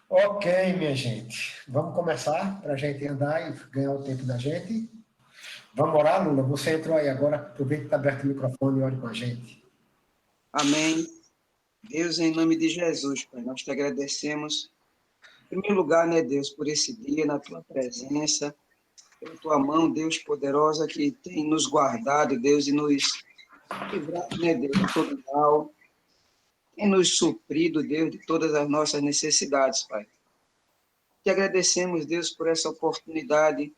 Ok, minha gente. Vamos começar para a gente andar e ganhar o tempo da gente. Vamos orar, Lula? Você entrou aí agora. Aproveita que está aberto o microfone e ore com a gente. Amém. Deus, em nome de Jesus, Pai, nós te agradecemos. Em primeiro lugar, né, Deus, por esse dia, na tua presença, pela tua mão, Deus poderosa, que tem nos guardado, Deus, e nos livrado, né, Deus, de todo mal, tem nos suprido, Deus, de todas as nossas necessidades, Pai. Te agradecemos, Deus, por essa oportunidade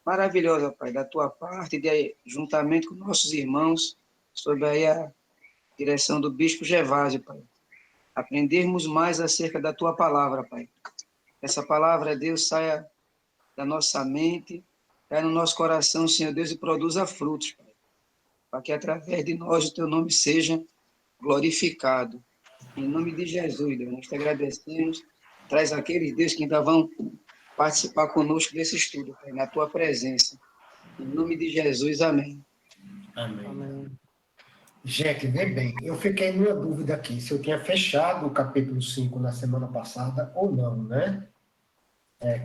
maravilhosa, Pai, da tua parte, de, juntamente com nossos irmãos, sob aí a direção do Bispo Gervásio, Pai. Aprendermos mais acerca da tua palavra, Pai. Essa palavra, Deus, saia da nossa mente, caia no nosso coração, Senhor Deus, e produza frutos, Pai. Para que através de nós o teu nome seja glorificado. Em nome de Jesus, Deus, nós te agradecemos. Traz aqueles, Deus, que ainda vão participar conosco desse estudo, Pai, na tua presença. Em nome de Jesus, amém. Amém. Amém. Gente, vê bem, eu fiquei numa dúvida aqui, se eu tinha fechado o capítulo 5 na semana passada ou não, né?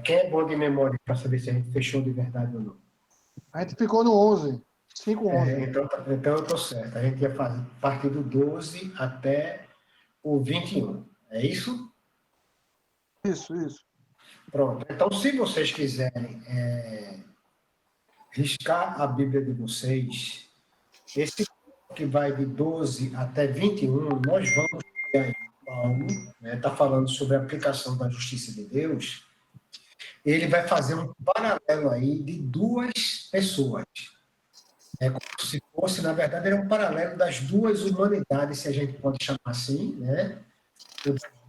Quem é bom de memória para saber se a gente fechou de verdade ou não? A gente ficou no 11, 5-11. Então eu estou certo. A gente ia fazer partir do 12 até o 21. É isso? Isso. Pronto. Então, se vocês quiserem riscar a Bíblia de vocês, esse que vai de 12 até 21, nós vamos ver aí Paulo, está falando sobre a aplicação da justiça de Deus. Ele vai fazer um paralelo aí de duas pessoas. É como se fosse, na verdade, ele é um paralelo das duas humanidades, se a gente pode chamar assim, né?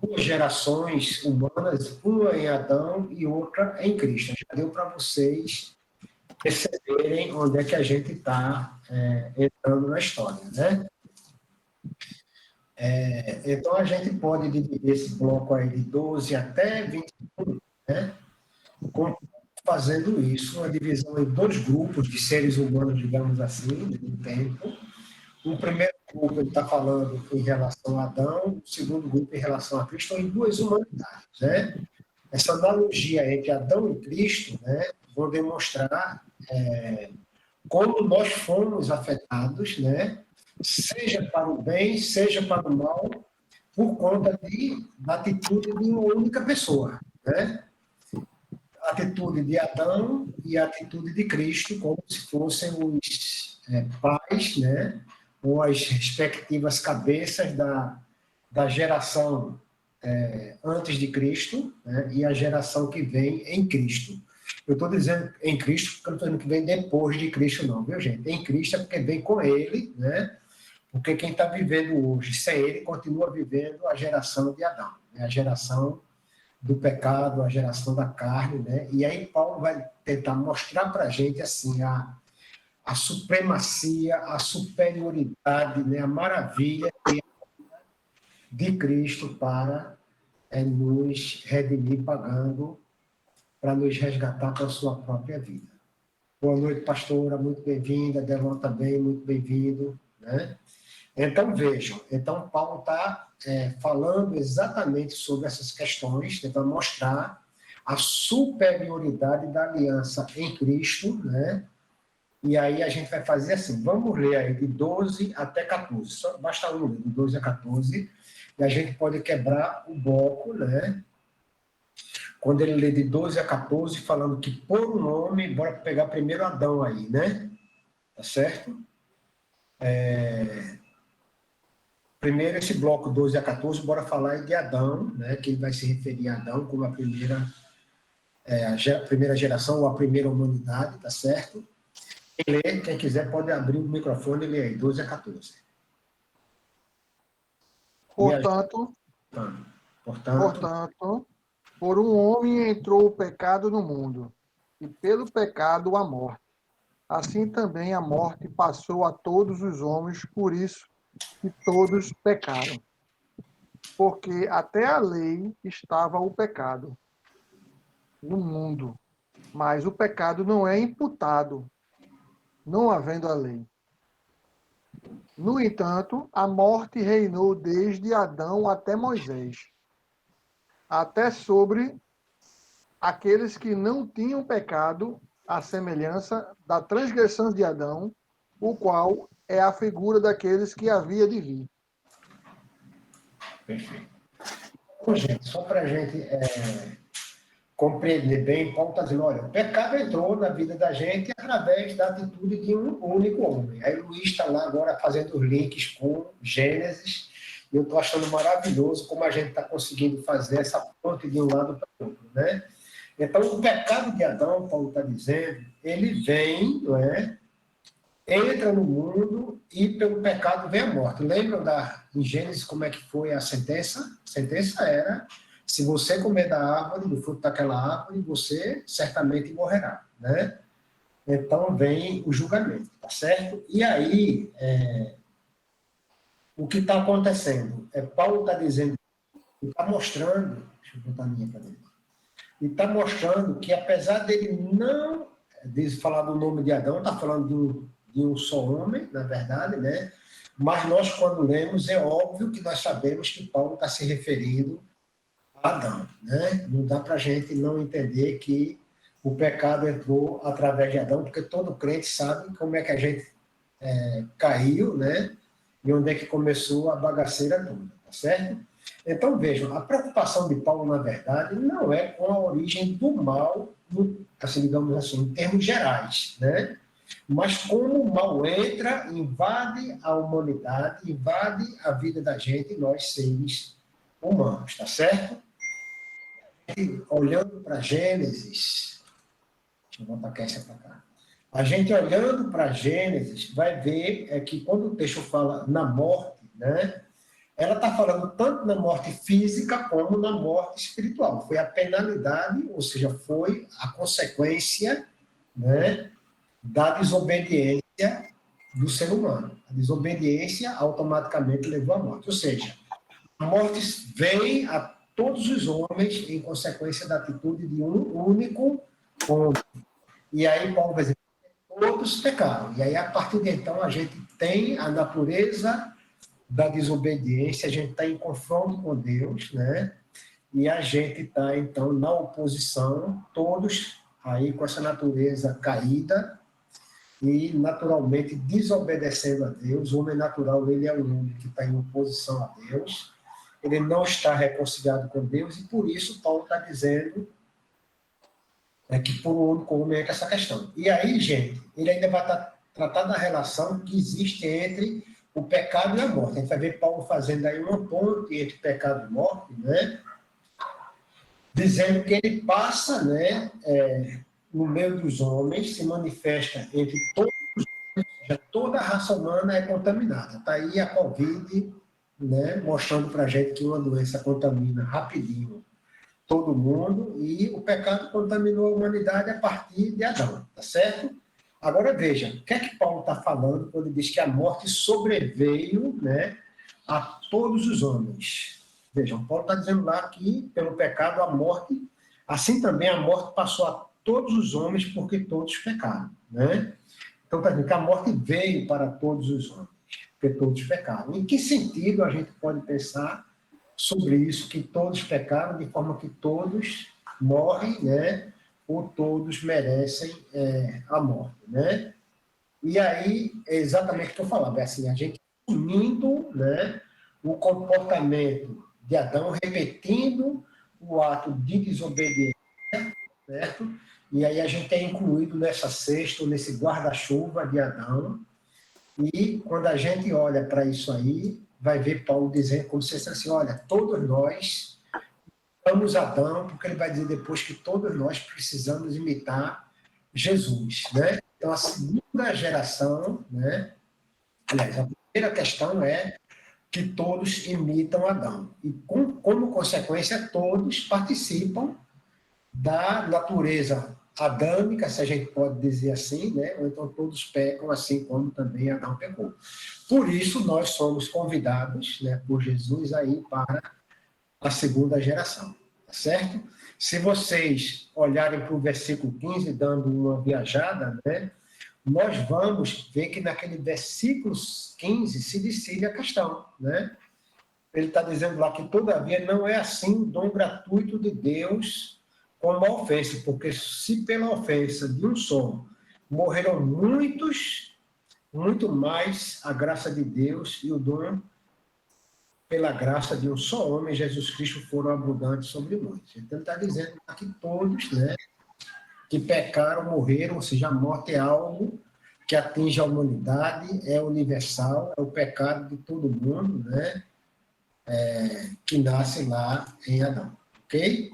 Duas gerações humanas, uma em Adão e outra em Cristo. Já deu para vocês perceberem onde é que a gente está entrando na história, né? Então, a gente pode dividir esse bloco aí de 12 até 21, né? Fazendo isso, uma divisão em dois grupos de seres humanos, digamos assim, no tempo. O primeiro grupo ele está falando em relação a Adão, o segundo grupo em relação a Cristo, em duas humanidades, né? Essa analogia entre Adão e Cristo, né, vão demonstrar como nós fomos afetados, né, seja para o bem, seja para o mal, por conta da atitude de uma única pessoa, né? A atitude de Adão e a atitude de Cristo, como se fossem os pais, né, ou as respectivas cabeças da geração antes de Cristo, né, e a geração que vem em Cristo. Eu estou dizendo em Cristo porque eu não estou dizendo que vem depois de Cristo, não, viu, gente? Em Cristo é porque vem com ele, né? Porque quem está vivendo hoje sem ele continua vivendo a geração de Adão, né? A geração do pecado, a geração da carne, né? E aí Paulo vai tentar mostrar para a gente assim a supremacia, a superioridade, né? A maravilha de Cristo para nos redimir pagando, para nos resgatar com a sua própria vida. Boa noite, pastora, muito bem-vinda. Delon também, muito bem-vindo. Né? Então, vejam, então Paulo está falando exatamente sobre essas questões, tentando mostrar a superioridade da aliança em Cristo, né? E aí a gente vai fazer assim, vamos ler aí de 12 até 14, só basta um ler, de 12 a 14, e a gente pode quebrar o bloco, né? Quando ele lê de 12 a 14, falando que por um homem, bora pegar primeiro Adão aí, né? Tá certo? Primeiro esse bloco 12 a 14, bora falar de Adão, né? Que ele vai se referir a Adão como a primeira geração ou a primeira humanidade, tá certo? Quem quiser pode abrir o microfone e ler aí, 12 a 14. Portanto, por um homem entrou o pecado no mundo, e pelo pecado a morte. Assim também a morte passou a todos os homens, por isso que todos pecaram. Porque até a lei estava o pecado no mundo, mas o pecado não é imputado, não havendo a lei. No entanto, a morte reinou desde Adão até Moisés, até sobre aqueles que não tinham pecado, à semelhança da transgressão de Adão, o qual é a figura daqueles que havia de vir. Perfeito. Então, gente, só para a gente compreender bem, Paulo está dizendo, olha, o pecado entrou na vida da gente através da atitude de um único homem. Aí o Luiz está lá agora fazendo os links com Gênesis, e eu estou achando maravilhoso como a gente está conseguindo fazer essa ponte de um lado para o outro, né? Então, o pecado de Adão, Paulo está dizendo, ele vem, não é? Entra no mundo e pelo pecado vem a morte. Lembram em Gênesis como é que foi a sentença? A sentença era, se você comer da árvore, do fruto daquela árvore, você certamente morrerá, né? Então vem o julgamento, tá certo? E aí, o que está acontecendo? Paulo está dizendo, está mostrando, deixa eu botar a minha para dentro, e está mostrando que apesar dele não falar do nome de Adão, está falando de um só homem, na verdade, né? Mas nós, quando lemos, é óbvio que nós sabemos que Paulo está se referindo a Adão, né? Não dá para a gente não entender que o pecado entrou através de Adão, porque todo crente sabe como é que a gente caiu, né? E onde é que começou a bagaceira toda, tá certo? Então, vejam, a preocupação de Paulo, na verdade, não é com a origem do mal, assim, digamos assim, em termos gerais, né? Mas como o mal entra, invade a humanidade, invade a vida da gente, nós seres humanos, tá certo? E, olhando para Gênesis, deixa eu botar a Kessia para cá. A gente olhando para Gênesis vai ver que quando o texto fala na morte, né? Ela está falando tanto na morte física como na morte espiritual. Foi a penalidade, ou seja, foi a consequência, né, da desobediência do ser humano. A desobediência automaticamente levou à morte. Ou seja, a morte vem a todos os homens em consequência da atitude de um único homem. E aí Paulo vai dizer, todos pecaram. E aí, a partir de então, a gente tem a natureza da desobediência, a gente está em confronto com Deus, né? E a gente está, então, na oposição, todos aí com essa natureza caída e, naturalmente, desobedecendo a Deus. O homem natural, ele é o homem que está em oposição a Deus, ele não está reconciliado com Deus, e por isso Paulo está dizendo que por um único homem é essa questão. E aí, gente, ele ainda vai tratar da relação que existe entre o pecado e a morte. A gente vai ver Paulo fazendo aí uma ponte entre pecado e morte, né? Dizendo que ele passa, né, no meio dos homens, se manifesta entre todos, ou seja, toda a raça humana é contaminada. Está aí a Covid, né, mostrando para a gente que uma doença contamina rapidinho todo mundo, e o pecado contaminou a humanidade a partir de Adão, tá certo? Agora veja, o que é que Paulo está falando quando ele diz que a morte sobreveio, né, a todos os homens? Vejam, Paulo está dizendo lá que pelo pecado a morte, assim também a morte passou a todos os homens porque todos pecaram, né? Então está dizendo que a morte veio para todos os homens porque todos pecaram. Em que sentido a gente pode pensar sobre isso, que todos pecaram, de forma que todos morrem, né? Ou todos merecem a morte, né? E aí, é exatamente o que eu falava, é assim, a gente unindo, né, o comportamento de Adão, repetindo o ato de desobediência, certo? E aí a gente é incluído nessa cesta, nesse guarda-chuva de Adão, e quando a gente olha para isso aí, vai ver Paulo dizendo, como se fosse assim, olha, todos nós somos Adão, porque ele vai dizer depois que todos nós precisamos imitar Jesus, né? Então, a segunda geração, né? Aliás, a primeira questão é que todos imitam Adão. E, como consequência, todos participam da natureza adâmica, se a gente pode dizer assim, né? Ou então todos pecam, assim como também Adão pecou. Por isso, nós somos convidados, né, por Jesus aí para a segunda geração, tá certo? Se vocês olharem para o versículo 15, dando uma viajada, né, nós vamos ver que naquele versículo 15 se decide a questão, né? ele está dizendo lá que, todavia, não é assim o dom gratuito de Deus como a ofensa, porque se pela ofensa de um só morreram muitos, muito mais a graça de Deus e o dom pela graça de um só homem, Jesus Cristo, foram abundantes sobre muitos. Então, ele está dizendo que todos, né, que pecaram, morreram, ou seja, a morte é algo que atinge a humanidade, é universal, é o pecado de todo mundo, né, que nasce lá em Adão, ok?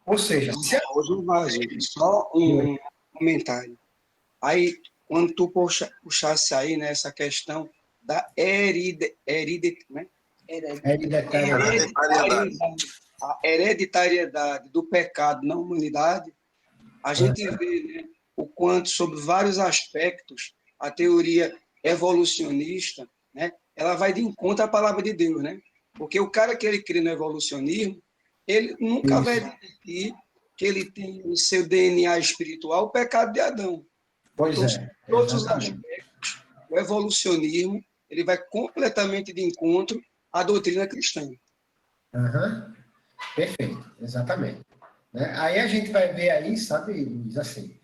Ou seja, se a... Hoje vai, gente. Só um comentário. Aí, quando tu puxasse aí, né, essa questão da né? hereditariedade, A hereditariedade do pecado na humanidade, a gente vê, né, o quanto, sobre vários aspectos, a teoria evolucionista, né, ela vai de encontro à palavra de Deus, né? Porque o cara que ele crê no evolucionismo, ele nunca vai isso. admitir que ele tem em seu DNA espiritual o pecado de Adão. Pois Então, é, em todos os exatamente. aspectos, o evolucionismo ele vai completamente de encontro à doutrina cristã. Uhum. Perfeito, exatamente. Né? Aí a gente vai ver aí, sabe, Luiz, assim,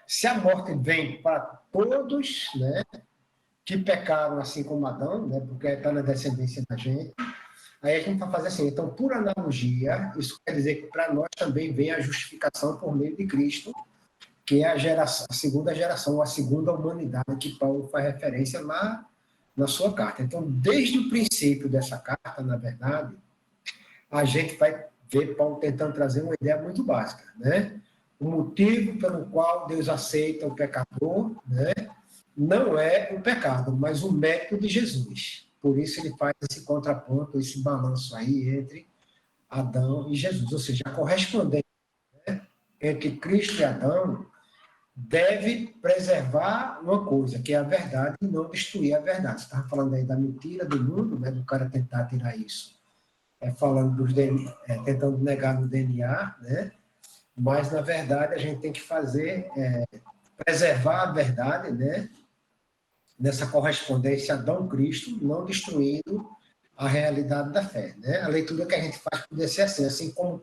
se a morte vem para todos, né, que pecaram assim como Adão, né, porque está na descendência da gente, aí a gente vai fazer assim, então, por analogia, isso quer dizer que para nós também vem a justificação por meio de Cristo, que é a segunda geração, a segunda humanidade que Paulo faz referência lá na sua carta. Então, desde o princípio dessa carta, na verdade, a gente vai ver Paulo tentando trazer uma ideia muito básica, né? O motivo pelo qual Deus aceita o pecador, né, não é o pecado, mas o mérito de Jesus. Por isso ele faz esse contraponto, esse balanço aí entre Adão e Jesus, ou seja, a correspondência entre Cristo e Adão deve preservar uma coisa, que é a verdade, e não destruir a verdade. Você estava falando aí da mentira do mundo, né, do cara tentar tirar isso, falando dos DNA, tentando negar no DNA, né? Mas, na verdade, a gente tem que fazer, preservar a verdade, né? Nessa correspondência Adão-Cristo, não destruindo a realidade da fé, né? A leitura que a gente faz poderia ser assim como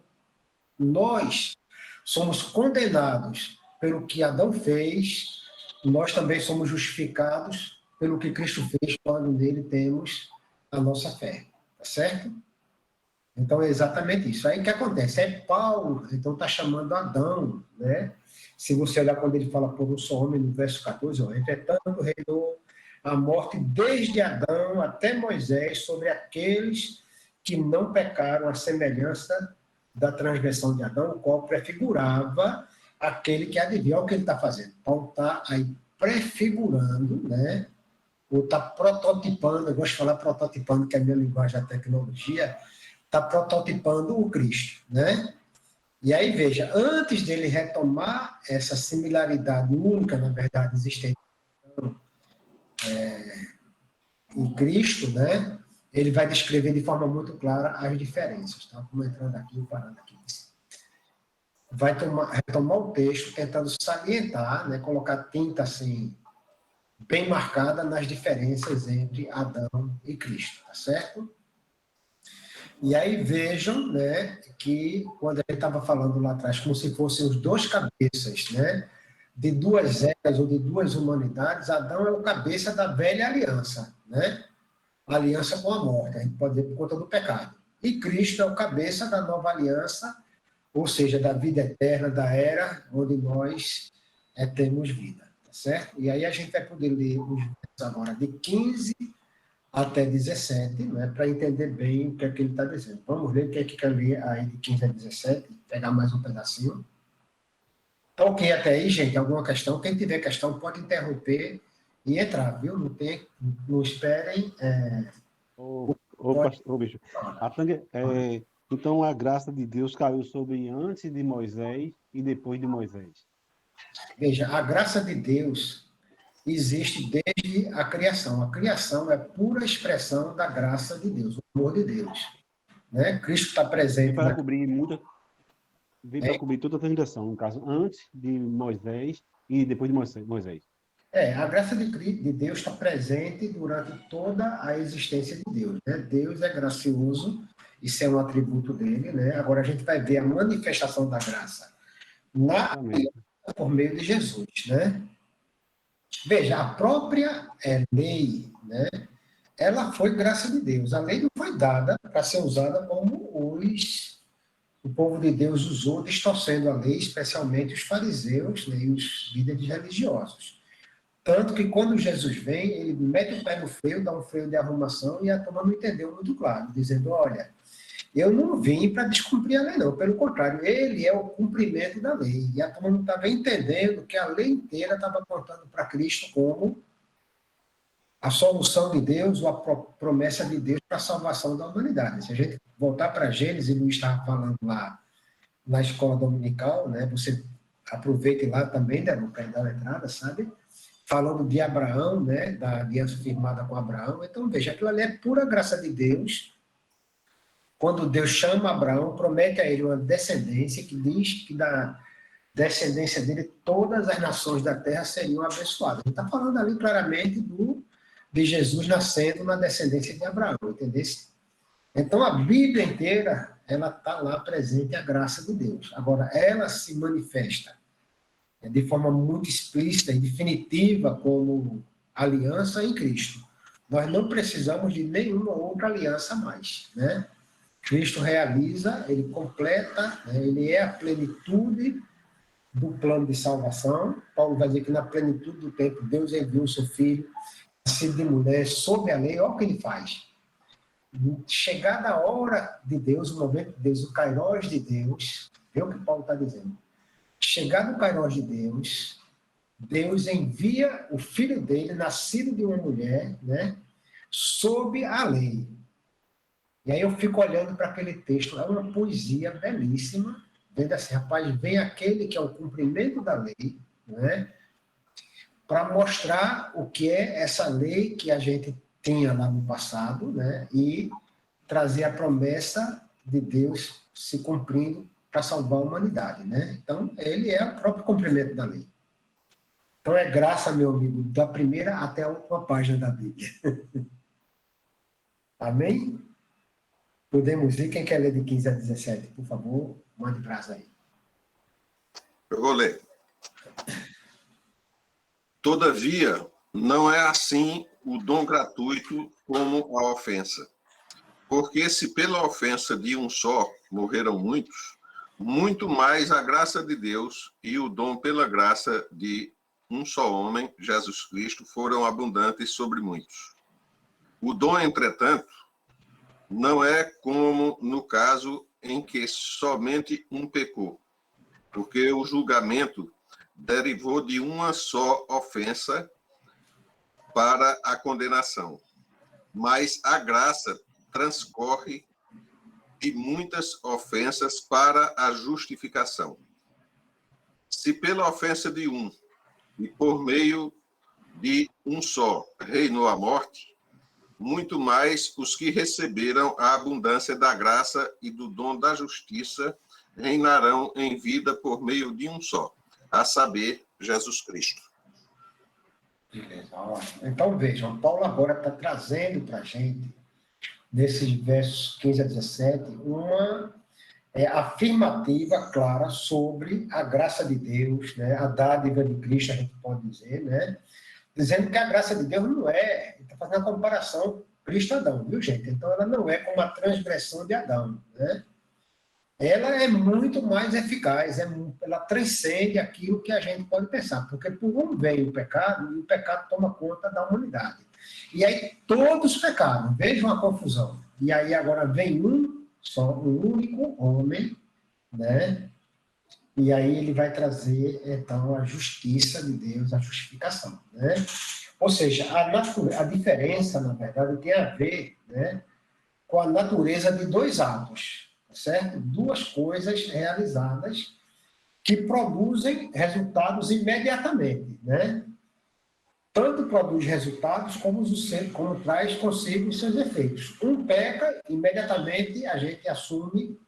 nós somos condenados pelo que Adão fez, nós também somos justificados pelo que Cristo fez quando nele temos a nossa fé, tá certo? Então é exatamente isso. Aí o que acontece? É Paulo, então está chamando Adão, né? Se você olhar quando ele fala por um só homem, no verso 14, ó, entretanto reinou a morte desde Adão até Moisés sobre aqueles que não pecaram, a semelhança da transgressão de Adão, o qual prefigurava aquele que adivinha. Olha o que ele está fazendo. Paulo está aí prefigurando, né? Ou está prototipando, eu gosto de falar prototipando, que é a minha linguagem da tecnologia, está prototipando o Cristo, né? E aí, veja, antes dele retomar essa similaridade única, na verdade, existente em Cristo, né? Ele vai descrever de forma muito clara as diferenças, tá? Como entrando aqui, parando aqui. Vai retomar o texto, tentando salientar, né? Colocar tinta assim, bem marcada nas diferenças entre Adão e Cristo, tá certo? E aí vejam, né, que quando ele estava falando lá atrás, como se fossem os dois cabeças, né, de duas eras ou de duas humanidades, Adão é o cabeça da velha aliança, né, a aliança com a morte, a gente pode dizer por conta do pecado. E Cristo é o cabeça da nova aliança, ou seja, da vida eterna, da era onde nós temos vida, tá certo? E aí a gente vai poder ler os versos agora de 15 até 17, né, para entender bem o que é que ele está dizendo. Vamos ver o que é que quer ler aí de 15 a 17, pegar mais um pedacinho. Então, ok, até aí, gente, alguma questão? Quem tiver questão pode interromper e entrar, viu? Não esperem. Ô, bicho. Então a graça de Deus caiu sobre antes de Moisés e depois de Moisés. Veja, a graça de Deus existe desde a criação. A criação é pura expressão da graça de Deus, o amor de Deus. Né? Cristo está E presente para na... cobrir muita, veio para cobrir toda a transgressão, no caso, antes de Moisés e depois de Moisés. A graça de Deus está presente durante toda a existência de Deus, né? Deus é gracioso, isso é um atributo dele, né? Agora a gente vai ver a manifestação da graça Exatamente. por meio de Jesus, né? Veja, a própria lei, né? Ela foi graça de Deus. A lei não foi dada para ser usada como o povo de Deus usou, distorcendo a lei, especialmente os fariseus, né, e os líderes religiosos. Tanto que quando Jesus vem, ele mete o pé no freio, dá um freio de arrumação, e a turma não entendeu muito claro, dizendo, olha, eu não vim para descumprir a lei, não. Pelo contrário, ele é o cumprimento da lei. E a turma não estava entendendo que a lei inteira estava apontando para Cristo como a solução de Deus ou a promessa de Deus para a salvação da humanidade. Se a gente voltar para Gênesis, Luiz estava falando lá na escola dominical, né? Você aproveite lá também, né, no pé da letrada, sabe? Falando de Abraão, né, da aliança firmada com Abraão. Então, veja, aquilo ali é pura graça de Deus. Quando Deus chama Abraão, promete a ele uma descendência que diz que da descendência dele todas as nações da terra seriam abençoadas. Ele está falando ali claramente de Jesus nascendo na descendência de Abraão, entendeu? Então, a Bíblia inteira, ela está lá presente a graça de Deus. Agora, ela se manifesta de forma muito explícita e definitiva como aliança em Cristo. Nós não precisamos de nenhuma outra aliança a mais, né? Cristo realiza, ele completa, né? Ele é a plenitude do plano de salvação. Paulo vai dizer que na plenitude do tempo, Deus enviou o seu Filho, nascido de mulher, sob a lei. Olha o que ele faz. Chegada a hora de Deus, o momento de Deus, o kairós de Deus, vê o que Paulo está dizendo. Chegado o kairós de Deus, Deus envia o filho dele, nascido de uma mulher, né, sob a lei. E aí eu fico olhando para aquele texto, é uma poesia belíssima, vendo assim, rapaz, vem aquele que é o cumprimento da lei, né, para mostrar o que é essa lei que a gente tinha lá no passado, né, e trazer a promessa de Deus se cumprindo para salvar a humanidade, né? Então, ele é o próprio cumprimento da lei. Então, é graça, meu amigo, da primeira até a última página da Bíblia. Amém? Podemos ir? Quem quer ler de 15 a 17, por favor, mande brasa aí. Eu vou ler. Todavia, não é assim o dom gratuito como a ofensa. Porque se pela ofensa de um só morreram muitos, muito mais a graça de Deus e o dom pela graça de um só homem, Jesus Cristo, foram abundantes sobre muitos. O dom, entretanto, não é como no caso em que somente um pecou, porque o julgamento derivou de uma só ofensa para a condenação, mas a graça transcorre de muitas ofensas para a justificação. Se pela ofensa de um, e por meio de um só, reinou a morte, muito mais os que receberam a abundância da graça e do dom da justiça reinarão em vida por meio de um só, a saber, Jesus Cristo. Beleza, então vejam, Paulo agora está trazendo para a gente, nesses versos 15 a 17, uma afirmativa clara sobre a graça de Deus, né? A dádiva de Cristo, a gente pode dizer, né? Dizendo que a graça de Deus não é, está fazendo a comparação Cristo-Adão, viu, gente? Então, ela não é como a transgressão de Adão, né? Ela é muito mais eficaz, ela transcende aquilo que a gente pode pensar, porque por um veio o pecado, e o pecado toma conta da humanidade. E aí todos pecaram, vejam a confusão. E aí agora vem só um único homem, né? E aí ele vai trazer, então, a justiça de Deus, a justificação, né? Ou seja, a diferença, na verdade, tem a ver, né, com a natureza de dois atos, certo? Duas coisas realizadas que produzem resultados imediatamente, né? Tanto produz resultados como traz consigo os seus efeitos. Um peca, imediatamente a gente assume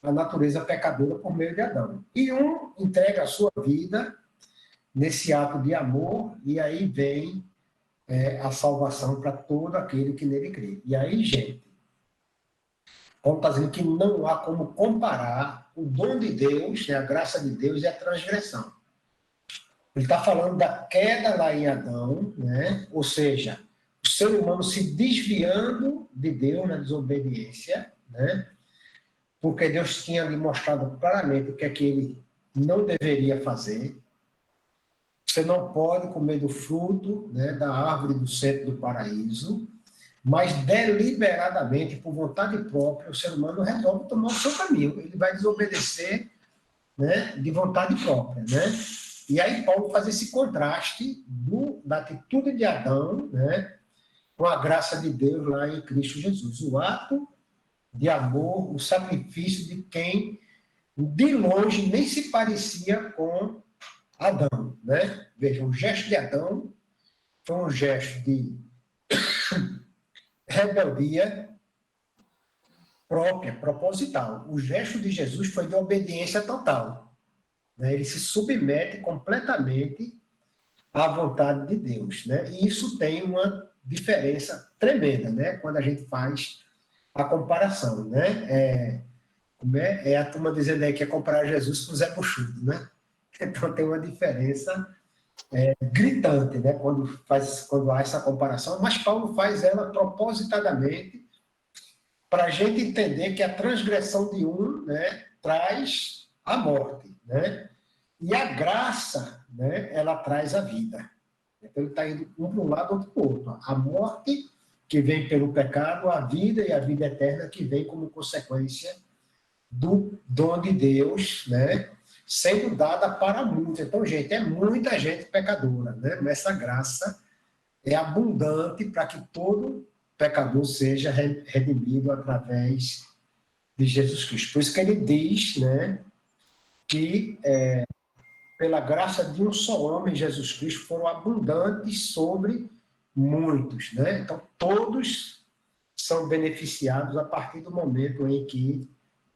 a natureza pecadora por meio de Adão. E um entrega a sua vida nesse ato de amor, e aí vem a salvação para todo aquele que nele crê. E aí, gente, Paulo está dizendo que não há como comparar o dom de Deus, a graça de Deus e a transgressão. Ele está falando da queda lá em Adão, né? Ou seja, o ser humano se desviando de Deus na desobediência, né? Porque Deus tinha lhe mostrado claramente o que é que ele não deveria fazer. Você não pode comer do fruto, né, da árvore do centro do paraíso, mas deliberadamente, por vontade própria, o ser humano resolve tomar o seu caminho. Ele vai desobedecer, né, de vontade própria, né? E aí Paulo faz esse contraste da atitude de Adão, né, com a graça de Deus lá em Cristo Jesus. O ato de amor, o sacrifício de quem de longe nem se parecia com Adão, né? Veja, o gesto de Adão foi um gesto de rebeldia própria, proposital. O gesto de Jesus foi de obediência total, né? Ele se submete completamente à vontade de Deus, né? E isso tem uma diferença tremenda, né? Quando a gente faz a comparação, né? É a turma dizendo aí que é comparar Jesus com o Zé Buchudo, né? Então tem uma diferença gritante, né? Quando há essa comparação, mas Paulo faz ela propositadamente para a gente entender que a transgressão de um, né, traz a morte, né? E a graça, né, ela traz a vida. Então ele está indo um para um lado, outro para o outro. A morte que vem pelo pecado, a vida e a vida eterna que vem como consequência do dom de Deus, né, sendo dada para muitos. Então, gente, é muita gente pecadora, né? Mas essa graça é abundante para que todo pecador seja redimido através de Jesus Cristo. Por isso que ele diz, né, que pela graça de um só homem, Jesus Cristo, foram abundantes sobre muitos, né? Então, todos são beneficiados a partir do momento em que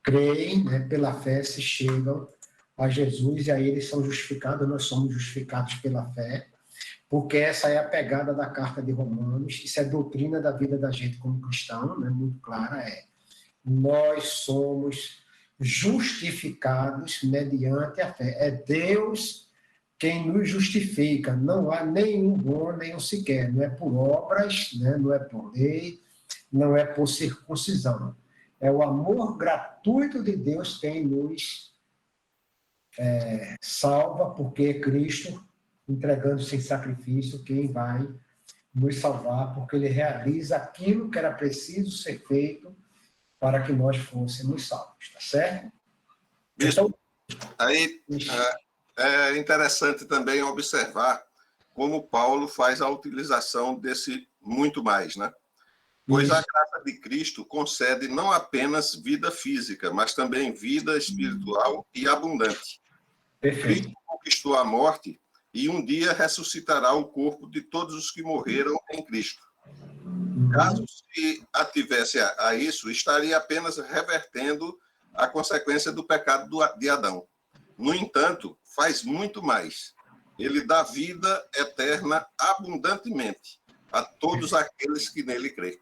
creem, né, pela fé, se chegam a Jesus, e aí eles são justificados, nós somos justificados pela fé, porque essa é a pegada da carta de Romanos, isso é doutrina da vida da gente como cristão, né, muito clara, nós somos justificados mediante a fé. É Deus quem nos justifica, não há nenhum bom, nenhum sequer, não é por obras, né, não é por lei, não é por circuncisão. É o amor gratuito de Deus quem nos salva, porque é Cristo, entregando-se em sacrifício, quem vai nos salvar, porque ele realiza aquilo que era preciso ser feito para que nós fôssemos salvos, tá certo? Então, aí é interessante também observar como Paulo faz a utilização desse muito mais, né? Pois a graça de Cristo concede não apenas vida física, mas também vida espiritual e abundante. Perfeito. Cristo conquistou a morte e um dia ressuscitará o corpo de todos os que morreram em Cristo. Caso se ativesse a isso, estaria apenas revertendo a consequência do pecado de Adão. No entanto, faz muito mais. Ele dá vida eterna abundantemente a todos aqueles que nele creem.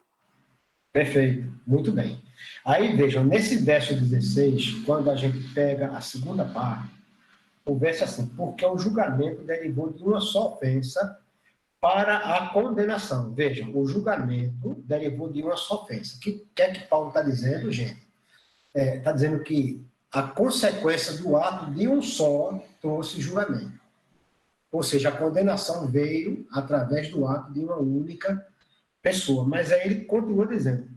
Perfeito, muito bem. Aí, vejam, nesse verso 16, quando a gente pega a segunda parte, o verso é assim, porque o julgamento derivou de uma só ofensa para a condenação. Vejam, o julgamento derivou de uma só ofensa. O que é que Paulo está dizendo, gente? Está dizendo que a consequência do ato de um só trouxe julgamento. Ou seja, a condenação veio através do ato de uma única pessoa. Mas aí ele continua dizendo,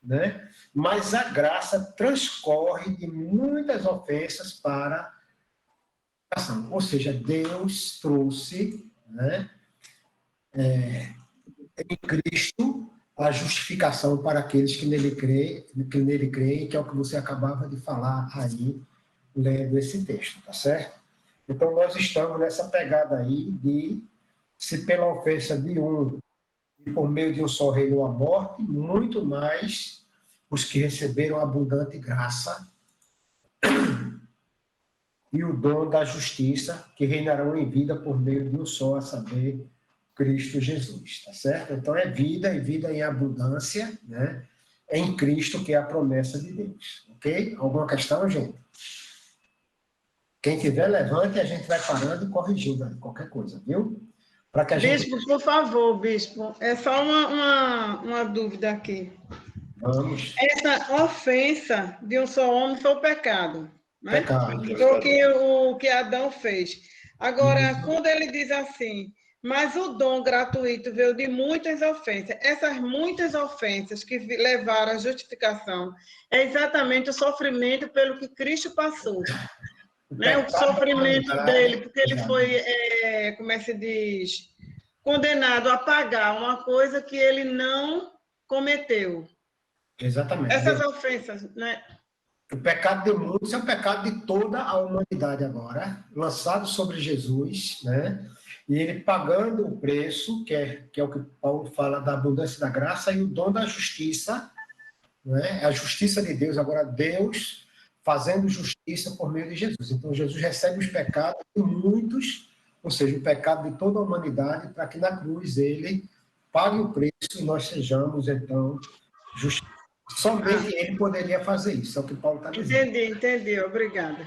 né? Mas a graça transcorre de muitas ofensas para a ação. Ou seja, Deus trouxe, né, em Cristo a justificação para aqueles que nele creem, que é o que você acabava de falar aí, lendo esse texto, tá certo? Então, nós estamos nessa pegada aí de, se pela ofensa de um, e por meio de um só reinou a morte, muito mais os que receberam abundante graça e o dom da justiça, que reinarão em vida por meio de um só, a saber, Cristo Jesus, tá certo? Então é vida e vida em abundância, né? Em Cristo, que é a promessa de Deus, ok? Alguma questão, gente? Quem tiver, levante e a gente vai parando e corrigindo qualquer coisa, viu? Para que a gente... Bispo, por favor, bispo, é só uma dúvida aqui. Vamos. Essa ofensa de um só homem foi o pecado, né? Pecado. Foi o que Adão fez. Agora, quando ele diz assim, mas o dom gratuito veio de muitas ofensas, essas muitas ofensas que levaram à justificação é exatamente o sofrimento pelo que Cristo passou. Né? O sofrimento dele, porque ele foi, como é que se diz, condenado a pagar uma coisa que ele não cometeu. Exatamente. Essas ofensas, né? O pecado de muitos é o pecado de toda a humanidade agora, lançado sobre Jesus, né? E ele pagando o preço, que é o que Paulo fala da abundância da graça, e o dom da justiça, né? A justiça de Deus, agora Deus fazendo justiça por meio de Jesus. Então, Jesus recebe os pecados de muitos, ou seja, o pecado de toda a humanidade, para que na cruz ele pague o preço e nós sejamos, então, justificados. Somente ele poderia fazer isso, é o que Paulo está dizendo. Entendi, obrigada.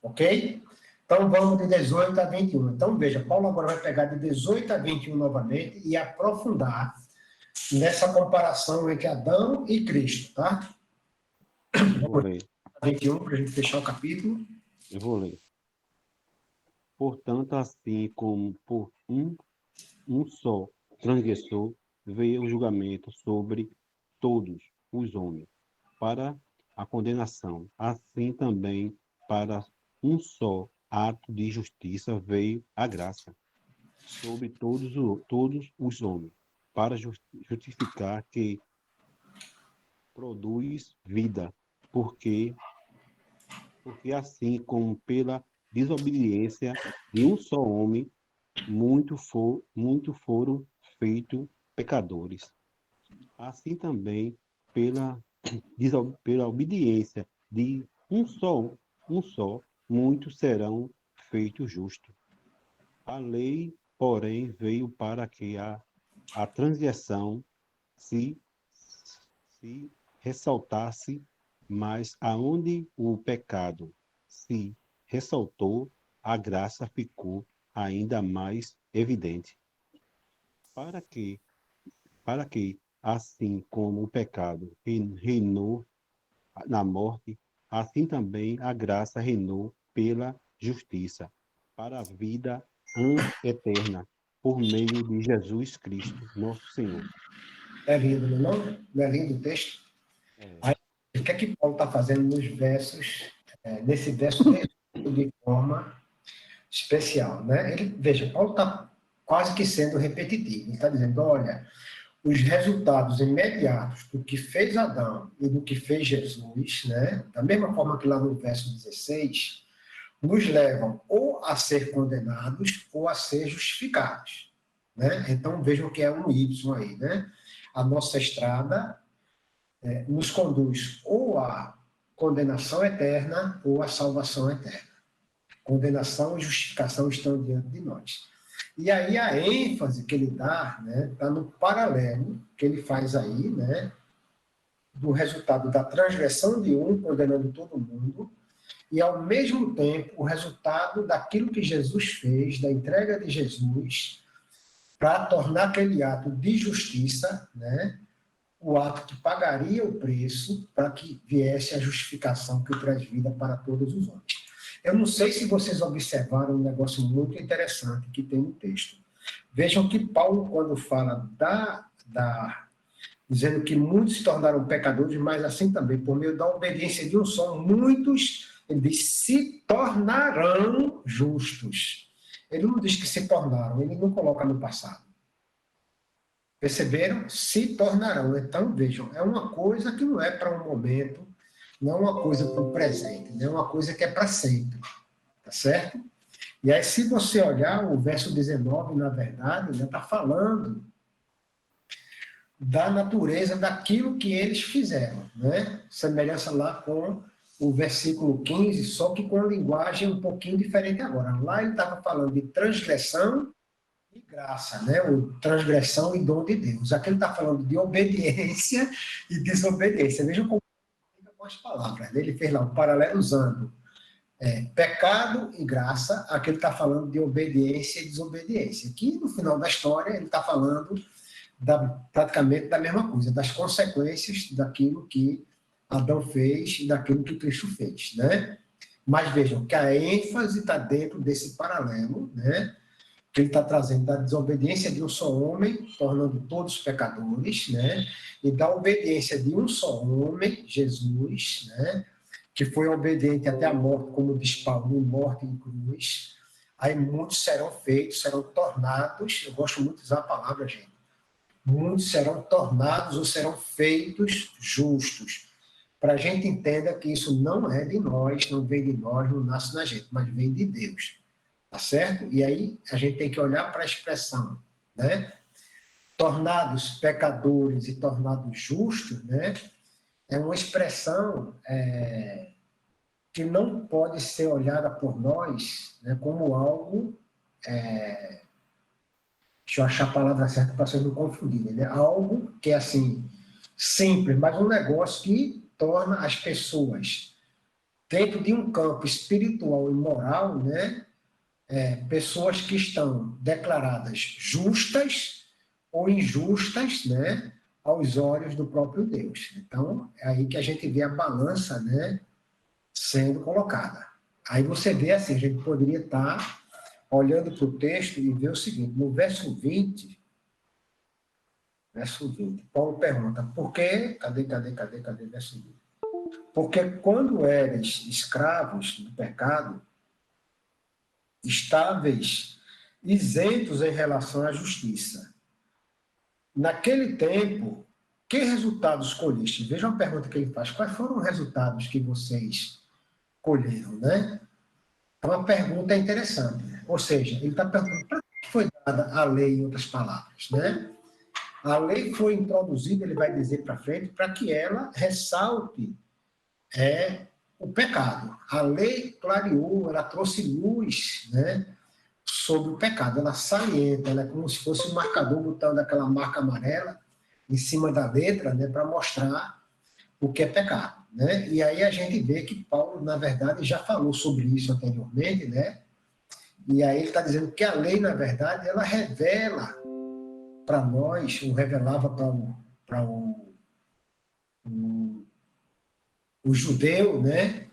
Ok? Então, vamos de 18 a 21. Então, veja, Paulo agora vai pegar de 18 a 21 novamente e aprofundar nessa comparação entre Adão e Cristo, tá? Eu vou ler. 21, para a gente fechar o capítulo. Eu vou ler. Portanto, assim como por um só transgressor veio o julgamento sobre todos os homens, para a condenação, assim também para um só ato de justiça veio a graça sobre todos os homens, para justificar que produz vida, porque assim como pela desobediência de um só homem, muito foram feitos pecadores. Assim também pela obediência de um só, muitos serão feitos justos. A lei, porém, veio para que a transgressão se ressaltasse, mas aonde o pecado se ressaltou, a graça ficou ainda mais evidente. Para que, assim como o pecado reinou na morte, assim também a graça reinou pela justiça, para a vida eterna, por meio de Jesus Cristo, nosso Senhor. É lindo, não é? Não é lindo o texto? Aí, o que é que Paulo está fazendo nos versos, nesse verso de forma especial, né? Veja, Paulo está quase que sendo repetitivo. Ele está dizendo, olha, os resultados imediatos do que fez Adão e do que fez Jesus, né? Da mesma forma que lá no verso 16, nos levam ou a ser condenados ou a ser justificados, né? Então, vejam que é um Y aí, né? A nossa estrada nos conduz ou à condenação eterna ou à salvação eterna. Condenação e justificação estão diante de nós. E aí a ênfase que ele dá, né, está no paralelo que ele faz aí, né, do resultado da transgressão de um, condenando todo mundo, e ao mesmo tempo o resultado daquilo que Jesus fez, da entrega de Jesus, para tornar aquele ato de justiça, né, o ato que pagaria o preço para que viesse a justificação que traz vida para todos os homens. Eu não sei se vocês observaram um negócio muito interessante que tem no texto. Vejam que Paulo, quando fala dizendo que muitos se tornaram pecadores, mas assim também, por meio da obediência de um só, muitos, ele diz, se tornarão justos. Ele não diz que se tornaram, ele não coloca no passado. Perceberam? Se tornarão. Então, vejam, é uma coisa que não é para um momento, não é uma coisa para o presente, não é uma coisa que é para sempre. Tá certo? E aí, se você olhar o verso 19, na verdade, está falando da natureza daquilo que eles fizeram, né? Semelhança lá com o versículo 15, só que com a linguagem um pouquinho diferente agora. Lá ele estava falando de transgressão e graça, né? O transgressão e dom de Deus. Aqui ele está falando de obediência e desobediência. Vejam como fica com as palavras. Né? Ele fez lá um paralelo usando pecado e graça. Aqui ele está falando de obediência e desobediência. Aqui, no final da história, ele está falando praticamente da mesma coisa, das consequências daquilo que Adão fez e daquilo que Cristo fez, né? Mas vejam que a ênfase está dentro desse paralelo, né? Que ele está trazendo da desobediência de um só homem, tornando todos pecadores, né? E da obediência de um só homem, Jesus, né? Que foi obediente até a morte, como diz Paulo, em morte em cruz. Aí muitos serão feitos, serão tornados, eu gosto muito de usar a palavra, gente, muitos serão tornados ou serão feitos justos. Para a gente entenda que isso não é de nós, não vem de nós, não nasce na gente, mas vem de Deus. Tá certo? E aí a gente tem que olhar para a expressão, né? Tornados pecadores e tornados justos, né? É uma expressão que não pode ser olhada por nós, né, como algo... deixa eu achar a palavra certa para vocês não confundirem, né? Algo que é assim, simples, mas um negócio que torna as pessoas, dentro de um campo espiritual e moral, né? Pessoas que estão declaradas justas ou injustas, né? Aos olhos do próprio Deus. Então, é aí que a gente vê a balança, né? Sendo colocada. Aí você vê assim, a gente poderia estar olhando para o texto e ver o seguinte, no verso 20, Paulo pergunta, por que, cadê, verso 20? Porque quando eres escravos do pecado, estáveis, isentos em relação à justiça. Naquele tempo, que resultados colheste? Veja uma pergunta que ele faz, quais foram os resultados que vocês colheram, né? É uma pergunta interessante, né? Ou seja, ele está perguntando para que foi dada a lei, em outras palavras, né? A lei foi introduzida, ele vai dizer para frente, para que ela ressalte o pecado. A lei clareou, ela trouxe luz, né, sobre o pecado. Ela salienta, ela é como se fosse um marcador, botando aquela marca amarela em cima da letra, né, para mostrar o que é pecado, né? E aí a gente vê que Paulo, na verdade, já falou sobre isso anteriormente, né? E aí ele está dizendo que a lei, na verdade, ela revela para nós, ou revelava para o judeu, né?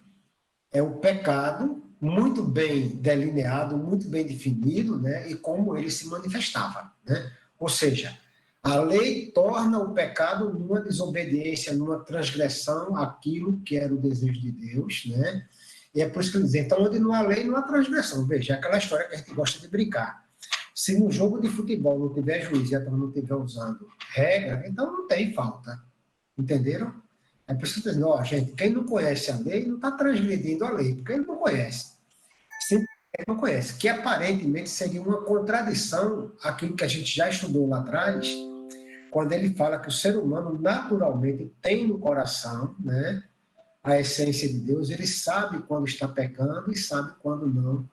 É o pecado muito bem delineado, muito bem definido, né? E como ele se manifestava, né? Ou seja, a lei torna o pecado numa desobediência, numa transgressão àquilo que era o desejo de Deus, né? E é por isso que ele diz, então, onde não há lei, não há transgressão. Veja, é aquela história que a gente gosta de brincar. Se no jogo de futebol não tiver juiz e a turma não estiver usando regra, então não tem falta. Entenderam? É por isso que eu estou dizendo, ó, gente, quem não conhece a lei não está transgredindo a lei, porque ele não conhece. Simplesmente não conhece. Que aparentemente seria uma contradição àquilo que a gente já estudou lá atrás, quando ele fala que o ser humano naturalmente tem no coração, né, a essência de Deus, ele sabe quando está pecando e sabe quando não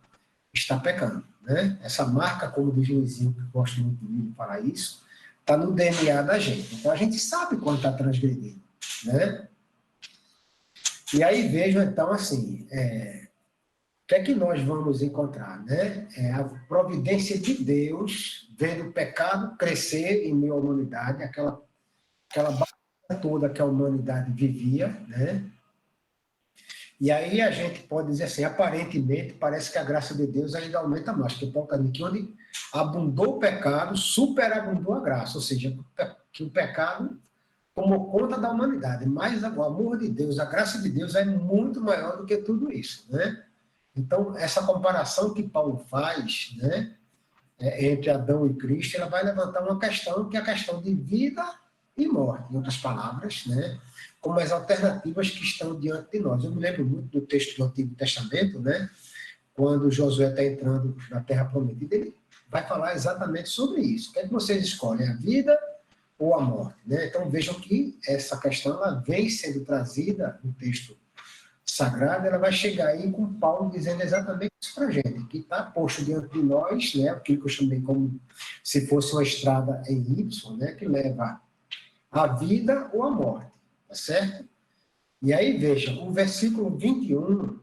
está pecando, né? Essa marca, como diz Luizinho, que eu gosto muito de falar isso, está no DNA da gente. Então a gente sabe quando está transgredindo, né? E aí vejam então assim, o que é que nós vamos encontrar, né? A providência de Deus vendo o pecado crescer em meio à humanidade, aquela batalha toda que a humanidade vivia, né? E aí a gente pode dizer assim, aparentemente, parece que a graça de Deus ainda aumenta mais, porque Paulo está dizendo que onde abundou o pecado, superabundou a graça, ou seja, que o pecado tomou conta da humanidade, mas o amor de Deus, a graça de Deus é muito maior do que tudo isso, né? Então, essa comparação que Paulo faz, né, entre Adão e Cristo, ela vai levantar uma questão, que é a questão de vida e morte, em outras palavras, né, como as alternativas que estão diante de nós. Eu me lembro muito do texto do Antigo Testamento, né, quando Josué está entrando na Terra Prometida, ele vai falar exatamente sobre isso. O que é que vocês escolhem, a vida ou a morte, né? Então, vejam que essa questão ela vem sendo trazida no texto Sagrada, ela vai chegar aí com Paulo dizendo exatamente isso para a gente, que está posto diante de nós, né, aquilo que eu chamei como se fosse uma estrada em Y, né, que leva à vida ou à morte, tá certo? E aí, veja, o versículo 21,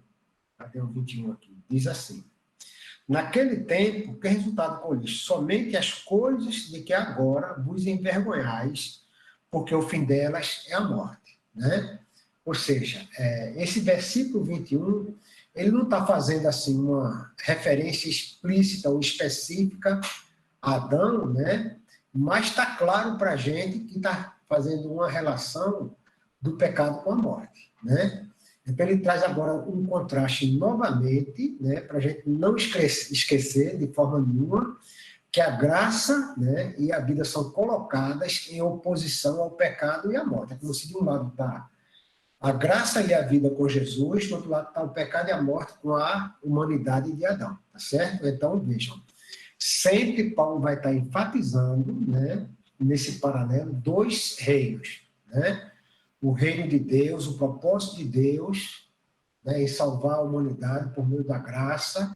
cadê o 21 aqui? Diz assim: naquele tempo, que resultado com isso? Somente as coisas de que agora vos envergonhais, porque o fim delas é a morte, né? Ou seja, esse versículo 21, ele não está fazendo assim uma referência explícita ou específica a Adão, né? Mas está claro para a gente que está fazendo uma relação do pecado com a morte, né? Então ele traz agora um contraste novamente, né? Para a gente não esquecer de forma nenhuma que a graça, né, e a vida são colocadas em oposição ao pecado e à morte. É como se de um lado está a graça e a vida com Jesus, do outro lado está o pecado e a morte com a humanidade de Adão, tá certo? Então, vejam, sempre Paulo vai estar enfatizando, né, nesse paralelo, dois reinos, né? O reino de Deus, o propósito de Deus, né, em salvar a humanidade por meio da graça,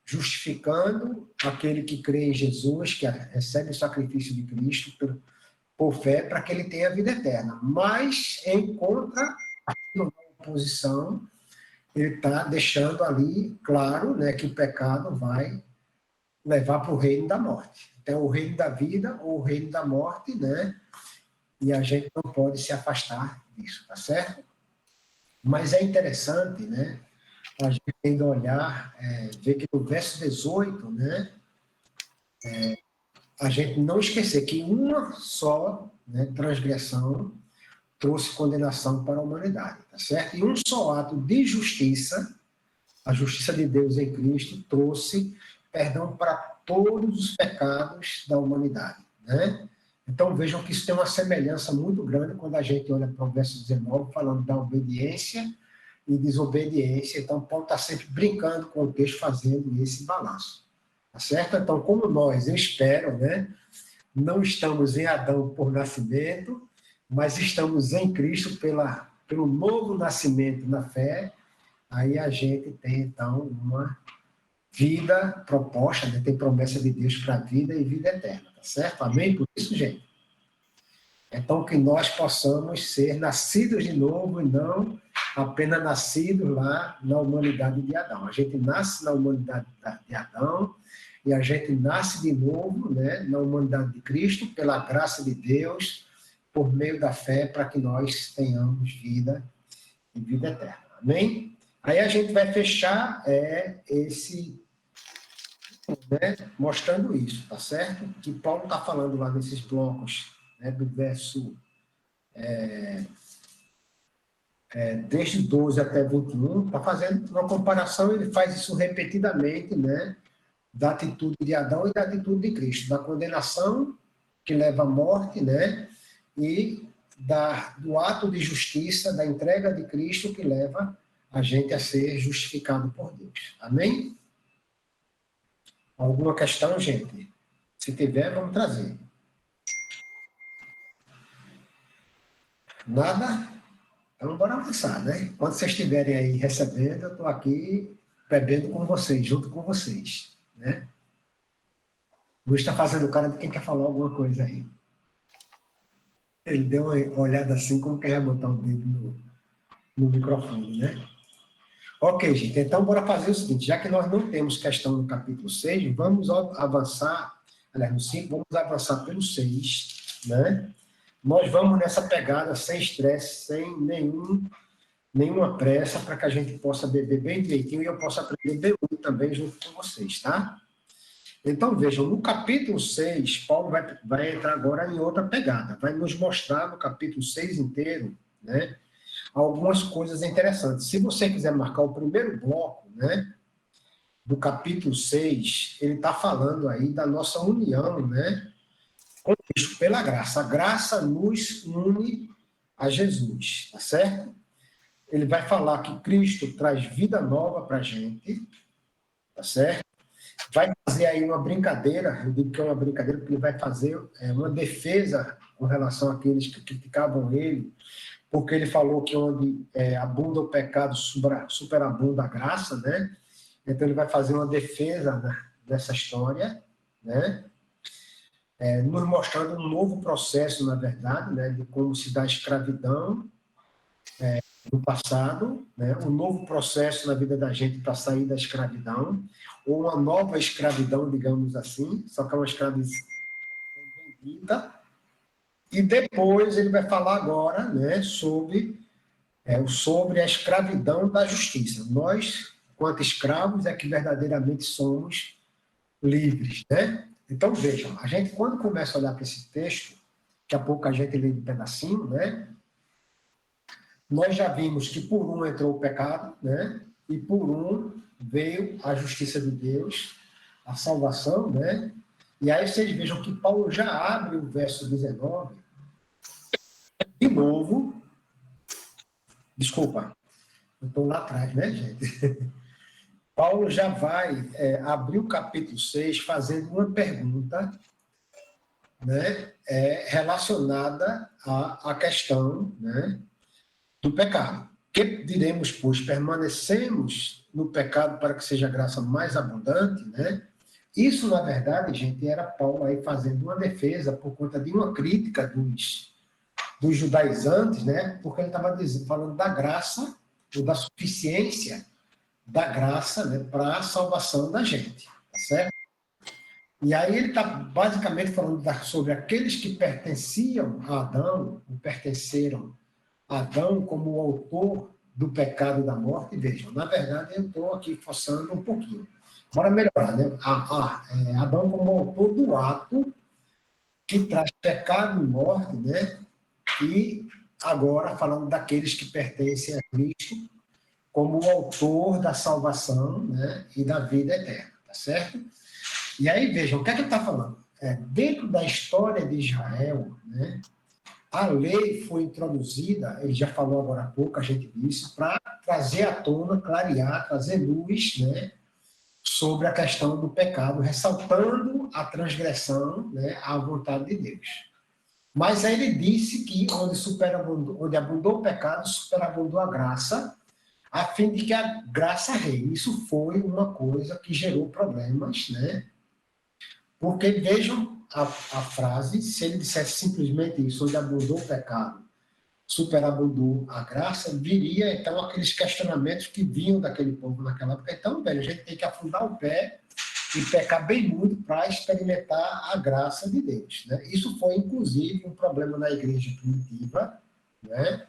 justificando aquele que crê em Jesus, que recebe o sacrifício de Cristo por fé, para que ele tenha a vida eterna. Mas, em contra, na oposição, ele está deixando ali claro, né, que o pecado vai levar para o reino da morte. Então, o reino da vida ou o reino da morte, né? E a gente não pode se afastar disso, tá certo? Mas é interessante, né? A gente tem que olhar, ver que no verso 18, né? A gente não esquecer que uma só, né, transgressão trouxe condenação para a humanidade, tá certo? E um só ato de justiça, a justiça de Deus em Cristo, trouxe perdão para todos os pecados da humanidade, né? Então vejam que isso tem uma semelhança muito grande quando a gente olha para o verso 19, falando da obediência e desobediência. Então Paulo está sempre brincando com o texto, fazendo esse balanço, tá certo? Então, como nós, eu espero, né, não estamos em Adão por nascimento, mas estamos em Cristo pelo novo nascimento na fé, aí a gente tem, então, uma vida proposta, né? Tem promessa de Deus para a vida e vida eterna, tá certo? Amém? Por isso, gente. Então, que nós possamos ser nascidos de novo e não apenas nascidos lá na humanidade de Adão. A gente nasce na humanidade de Adão e a gente nasce de novo, né, na humanidade de Cristo, pela graça de Deus, por meio da fé, para que nós tenhamos vida e vida eterna. Amém? Aí a gente vai fechar esse, né, mostrando isso, tá certo? Que Paulo está falando lá nesses blocos, né, do verso desde 12 até 21, está fazendo uma comparação, ele faz isso repetidamente, né, da atitude de Adão e da atitude de Cristo, da condenação que leva à morte, né, e do ato de justiça, da entrega de Cristo que leva a gente a ser justificado por Deus. Amém? Alguma questão, gente? Se tiver, vamos trazer. Nada? Então, bora avançar, né? Quando vocês estiverem aí recebendo, eu estou aqui bebendo com vocês, junto com vocês, né? Luiz está fazendo cara de quem quer falar alguma coisa aí. Ele deu uma olhada assim, como quer botar o dedo no microfone, né? Ok, gente, então bora fazer o seguinte, já que nós não temos questão no capítulo 6, vamos avançar, aliás, no 5, vamos avançar pelo 6, né? Nós vamos nessa pegada sem estresse, sem nenhuma pressa, para que a gente possa beber bem direitinho e eu possa aprender bem muito também junto com vocês, tá? Então, vejam, no capítulo 6, Paulo vai entrar agora em outra pegada, vai nos mostrar no capítulo 6 inteiro, né, algumas coisas interessantes. Se você quiser marcar o primeiro bloco, né, do capítulo 6, ele está falando aí da nossa união, né, com Cristo pela graça. A graça nos une a Jesus, tá certo? Ele vai falar que Cristo traz vida nova para a gente, tá certo? Vai fazer aí uma brincadeira, eu digo que é uma brincadeira, porque ele vai fazer uma defesa com relação àqueles que criticavam ele, porque ele falou que onde abunda o pecado, superabunda a graça, né? Então ele vai fazer uma defesa dessa história, né? Nos mostrando um novo processo, na verdade, né? De como se dá a escravidão no passado, né? Um novo processo na vida da gente para sair da escravidão, ou uma nova escravidão, digamos assim, só que é uma escravidão bendita. E depois ele vai falar agora, né? Sobre a escravidão da justiça. Nós, quanto escravos, é que verdadeiramente somos livres, né? Então, vejam, a gente, quando começa a olhar para esse texto, daqui a pouco a gente lê um pedacinho, né? Nós já vimos que por um entrou o pecado, né? E por um veio a justiça de Deus, a salvação, né? E aí vocês vejam que Paulo já abre o verso 19, de novo, desculpa, eu estou lá atrás, né, gente? Paulo já vai abrir o capítulo 6 fazendo uma pergunta, né, relacionada à questão, né, do pecado. Que diremos, pois, permanecemos no pecado para que seja a graça mais abundante, né? Isso, na verdade, gente, era Paulo aí fazendo uma defesa por conta de uma crítica dos judaizantes, né? Porque ele estava falando da graça, ou da suficiência da graça, né, para a salvação da gente, tá certo? E aí ele está basicamente falando sobre aqueles que pertenciam a Adão, ou pertenceram a Adão como o autor do pecado e da morte. E vejam, na verdade, eu estou aqui forçando um pouquinho. Bora melhorar, né? Adão como autor do ato que traz pecado e morte, né? E agora falando daqueles que pertencem a Cristo como o autor da salvação, né? E da vida eterna, tá certo? E aí, vejam, o que é que ele está falando? Dentro da história de Israel, né, a lei foi introduzida, ele já falou agora há pouco, a gente disse, para trazer à tona, clarear, trazer luz, né, sobre a questão do pecado, ressaltando a transgressão, né, à vontade de Deus. Mas aí ele disse que onde abundou o pecado, superabundou a graça, a fim de que a graça reine. Isso foi uma coisa que gerou problemas, né? Porque vejam a frase, se ele dissesse simplesmente isso, onde abundou o pecado, superabundou a graça, viria então aqueles questionamentos que vinham daquele povo naquela época. Então, velho, a gente tem que afundar o pé e pecar bem muito para experimentar a graça de Deus, né? Isso foi, inclusive, um problema na igreja primitiva, né?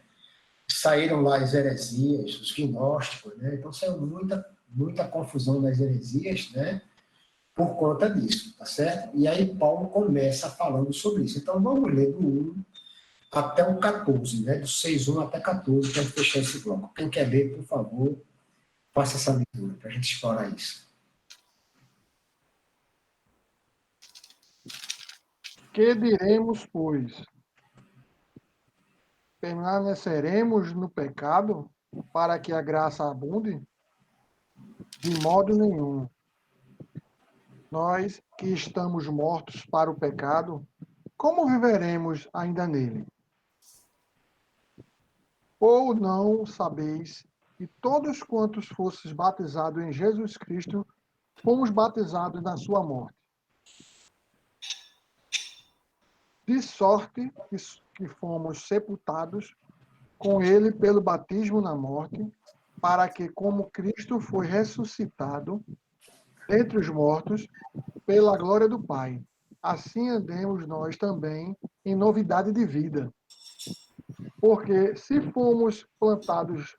Saíram lá as heresias, os gnósticos, né? Então saiu muita confusão nas heresias, né? Por conta disso, tá certo? E aí Paulo começa falando sobre isso. Então vamos ler do 1 até o 14, né? Do 6:1 até 14, para fechar esse bloco. Quem quer ler, por favor, faça essa leitura, para a gente explorar isso. Que diremos, pois? Permaneceremos no pecado para que a graça abunde? De modo nenhum. Nós que estamos mortos para o pecado, como viveremos ainda nele? Ou não sabeis que todos quantos fostes batizados em Jesus Cristo, fomos batizados na sua morte? De sorte que fomos sepultados com ele pelo batismo na morte, para que, como Cristo foi ressuscitado dentre os mortos, pela glória do Pai, assim andemos nós também em novidade de vida. Porque se fomos plantados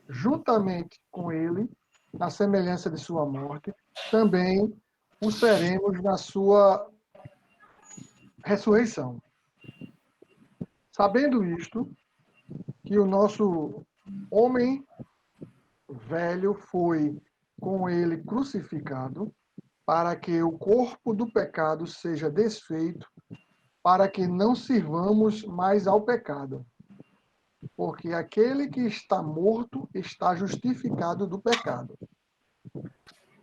juntamente com ele, na semelhança de sua morte, também o seremos na sua ressurreição. Sabendo isto, que o nosso homem velho foi com ele crucificado, para que o corpo do pecado seja desfeito, para que não sirvamos mais ao pecado. Porque aquele que está morto está justificado do pecado.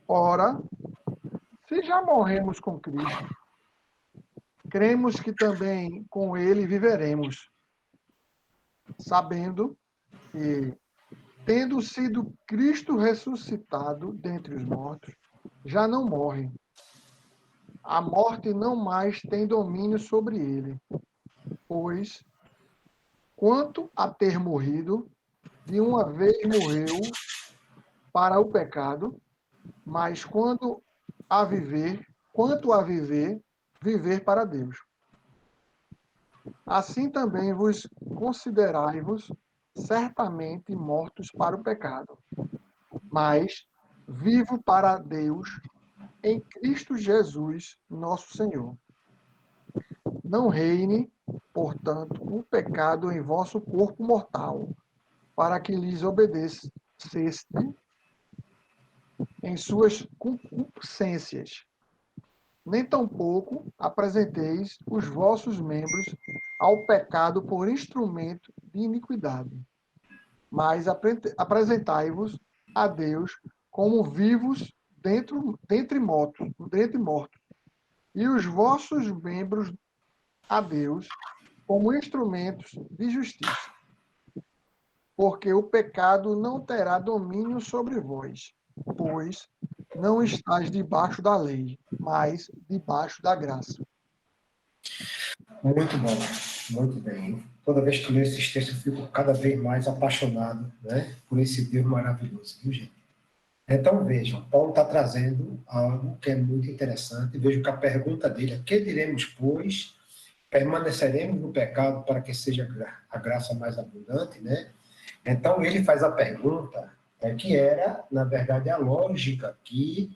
Ora, se já morremos com Cristo, cremos que também com ele viveremos. sabendo que, tendo sido Cristo ressuscitado dentre os mortos, já não morre. A morte não mais tem domínio sobre ele, pois, quanto a ter morrido, de uma vez morreu para o pecado, mas quanto a viver, viver para Deus. Assim também vos considerai-vos certamente mortos para o pecado, mas vivo para Deus em Cristo Jesus, nosso Senhor. Não reine, portanto, o pecado em vosso corpo mortal, para que lhes obedeceste em suas concupiscências. Nem tampouco apresenteis os vossos membros ao pecado por instrumento de iniquidade, mas apresentai-vos a Deus como vivos dentre mortos, e os vossos membros a Deus como instrumentos de justiça. Porque o pecado não terá domínio sobre vós, pois não estáis debaixo da lei, mas debaixo da graça. Muito bom, muito bem. Toda vez que eu leio esses textos, eu fico cada vez mais apaixonado, né, por esse Deus maravilhoso, viu, gente? Então, vejam, Paulo está trazendo algo que é muito interessante. Vejam que a pergunta dele é: que diremos, pois? Permaneceremos no pecado para que seja a graça mais abundante, né? Então, ele faz a pergunta que era, na verdade, a lógica que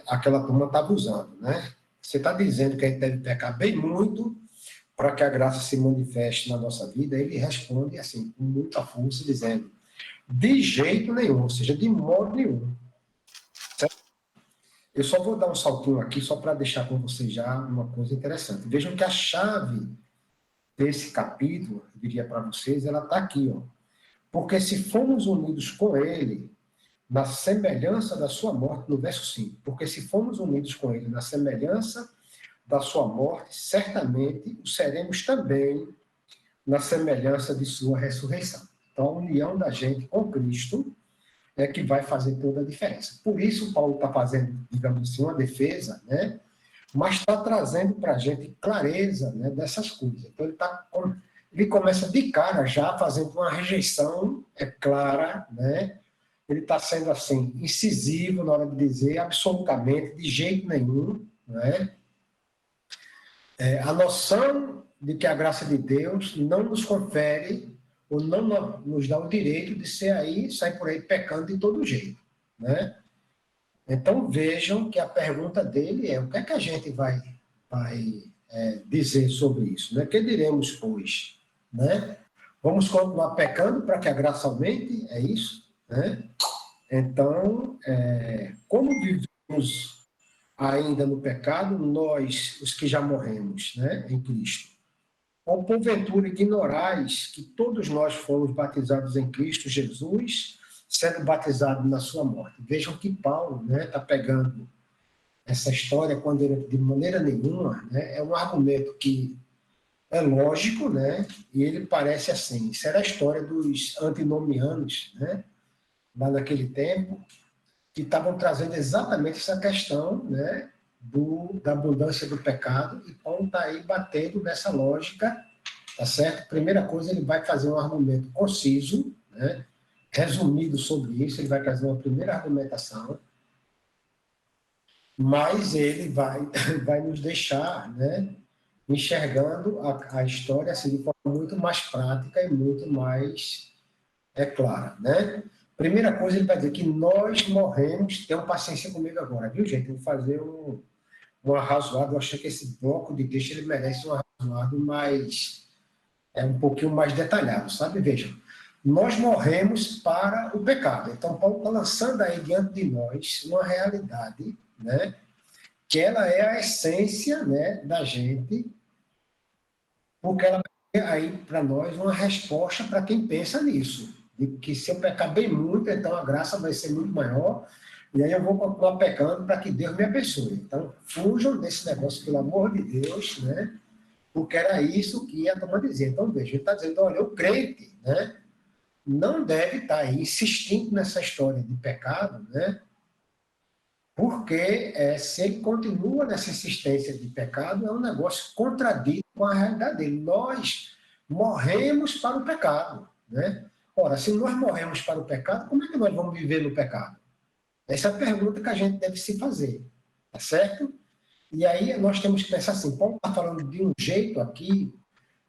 aquela turma estava usando, né? Você está dizendo que a gente deve pecar bem muito para que a graça se manifeste na nossa vida? Ele responde assim, com muita força, dizendo: de jeito nenhum, ou seja, de modo nenhum. Certo? Eu só vou dar um saltinho aqui, só para deixar com vocês já uma coisa interessante. Vejam que a chave desse capítulo, eu diria para vocês, ela está aqui, ó. Porque se fomos unidos com ele na semelhança da sua morte, no verso 5, porque se fomos unidos com ele na semelhança da sua morte, certamente o seremos também na semelhança de sua ressurreição. Então, a união da gente com Cristo é que vai fazer toda a diferença. Por isso, Paulo está fazendo, digamos assim, uma defesa, né? Mas está trazendo para a gente clareza, né, dessas coisas. Então, ele começa de cara já fazendo uma rejeição clara, né? Ele está sendo assim, incisivo na hora de dizer absolutamente, de jeito nenhum, né? A noção de que a graça de Deus não nos confere ou não nos dá o direito de sair por aí pecando de todo jeito, né? Então vejam que a pergunta dele é: o que é que a gente vai dizer sobre isso, né? Que diremos, pois, né? Vamos continuar pecando para que a graça aumente? É isso, né? Então, como vivemos ainda no pecado, nós, os que já morremos, né, em Cristo? Ou porventura ignorais que todos nós fomos batizados em Cristo Jesus, sendo batizados na sua morte? Vejam que Paulo, né, está pegando essa história quando ele, de maneira nenhuma, né, é um argumento que é lógico, né, e ele parece assim. Isso era a história dos antinomianos, né, lá naquele tempo, que estavam trazendo exatamente essa questão, né, da abundância do pecado, e Paulo está aí batendo nessa lógica, tá certo? Primeira coisa, ele vai fazer um argumento conciso, né, resumido sobre isso, ele vai trazer uma primeira argumentação, mas ele vai nos deixar, né, enxergando a história assim, de forma muito mais prática e muito mais clara, né? Primeira coisa, ele vai dizer que nós morremos. Tenham paciência comigo agora, viu, gente? Eu vou fazer um arrazoado. Eu achei que esse bloco de texto ele merece um arrazoado mais, um pouquinho mais detalhado, sabe? Vejam, nós morremos para o pecado. Então, Paulo está lançando aí diante de nós uma realidade, né? Que ela é a essência, né, da gente, porque ela é aí para nós uma resposta para quem pensa nisso. De que se eu pecar bem muito, então a graça vai ser muito maior, e aí eu vou continuar pecando para que Deus me abençoe. Então, fujam desse negócio, pelo amor de Deus, né? porque era isso que a turma dizia. Então, veja, ele está dizendo, olha, o crente, né, não deve estar aí insistindo nessa história de pecado, né, porque se ele continua nessa insistência de pecado, é um negócio contradito com a realidade dele. Nós morremos para o pecado, né? Ora, se nós morremos para o pecado, como é que nós vamos viver no pecado? Essa é a pergunta que a gente deve se fazer, tá certo? E aí nós temos que pensar assim, Paulo está falando de um jeito aqui,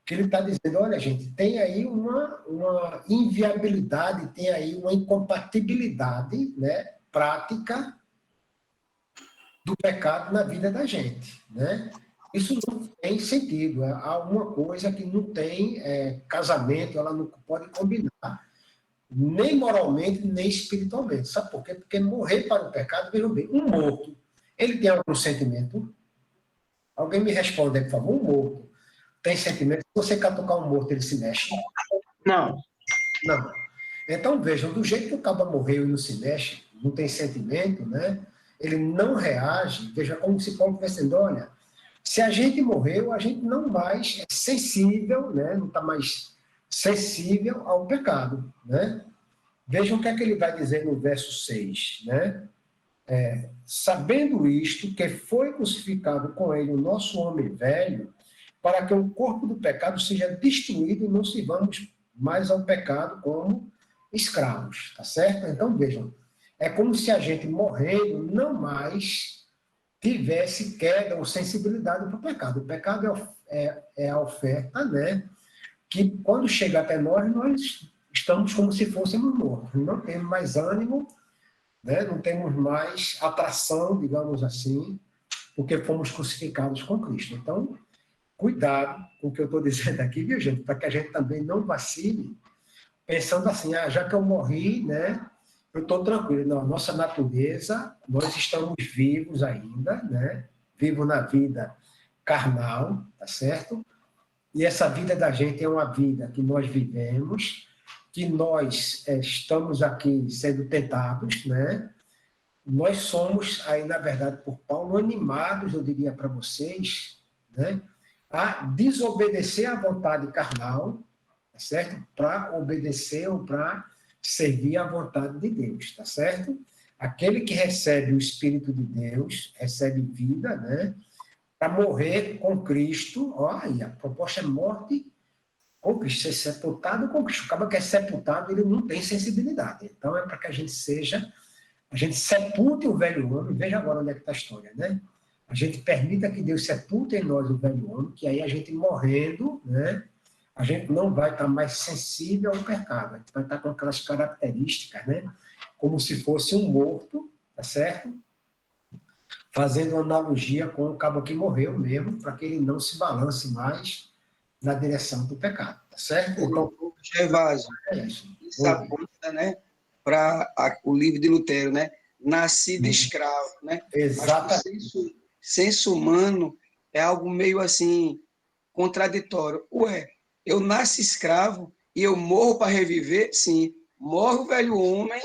que ele está dizendo, olha, gente, tem aí uma inviabilidade, tem aí uma incompatibilidade, né, prática do pecado na vida da gente, né? Isso não tem sentido. Há alguma coisa que não tem casamento, ela não pode combinar, nem moralmente, nem espiritualmente. Sabe por quê? Porque morrer para o pecado, vejam bem, um morto, ele tem algum sentimento? Alguém me responde aí, por favor. Um morto tem sentimento? Se você catucar um morto, ele se mexe? Não. Não. Então, vejam, do jeito que o cabo morreu e não se mexe, não tem sentimento, né? Ele não reage, veja como se Paulo estivesse dizendo, olha, se a gente morreu, a gente não mais é sensível, né? Não está mais sensível ao pecado, né? Vejam o que é que ele vai dizer no verso 6, né? Sabendo isto, que foi crucificado com ele o nosso homem velho, para que o corpo do pecado seja destruído e não sirvamos mais ao pecado como escravos, tá certo? Então, vejam, é como se a gente morrendo não mais tivesse queda ou sensibilidade para o pecado. O pecado é a oferta, né? Que quando chega até nós estamos como se fôssemos mortos. Não temos mais ânimo, né? Não temos mais atração, digamos assim, porque fomos crucificados com Cristo. Então, cuidado com o que eu estou dizendo aqui, viu, gente? Para que a gente também não vacile, pensando assim, já que eu morri, né? Eu estou tranquilo. Não, nossa natureza, nós estamos vivos ainda, né? Vivos na vida carnal, tá certo? E essa vida da gente é uma vida que nós vivemos, que nós estamos aqui sendo tentados, né? Nós somos, aí na verdade, por Paulo, animados, eu diria para vocês, né? A desobedecer à vontade carnal, tá certo? Para obedecer ou para servir à vontade de Deus, tá certo? Aquele que recebe o Espírito de Deus, recebe vida, né? Para morrer com Cristo, olha, a proposta é morte com Cristo, ser sepultado com Cristo. O cara que é sepultado, ele não tem sensibilidade. Então, é para que a gente sepulte o velho homem, veja agora onde é que está a história, né? A gente permita que Deus sepulte em nós o velho homem, que aí a gente morrendo, né? A gente não vai estar mais sensível ao pecado, a gente vai estar com aquelas características, né? Como se fosse um morto, tá certo? Fazendo uma analogia com o cabo que morreu mesmo, para que ele não se balance mais na direção do pecado, tá certo? Então, Gervásio, isso aponta, né, para o livro de Lutero, né? Nascido escravo, né? Exatamente. Mas o senso humano é algo meio assim contraditório. Ué, eu nasci escravo e eu morro para reviver? Sim, morre o velho homem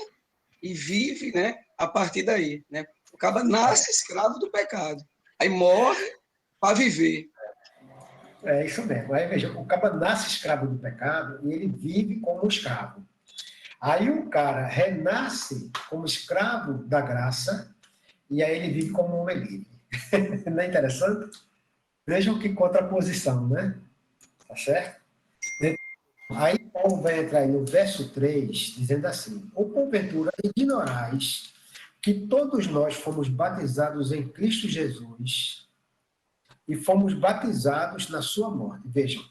e vive, né, a partir daí, né? O cara nasce escravo do pecado, aí morre para viver. É isso mesmo. Aí, veja, o cara nasce escravo do pecado e ele vive como escravo. Aí o cara renasce como escravo da graça e aí ele vive como homem livre. Não é interessante? Vejam que contraposição, né? Tá certo? Aí Paulo vai entrar aí no verso 3, dizendo assim, ou porventura ignorais que todos nós fomos batizados em Cristo Jesus e fomos batizados na sua morte. Vejam,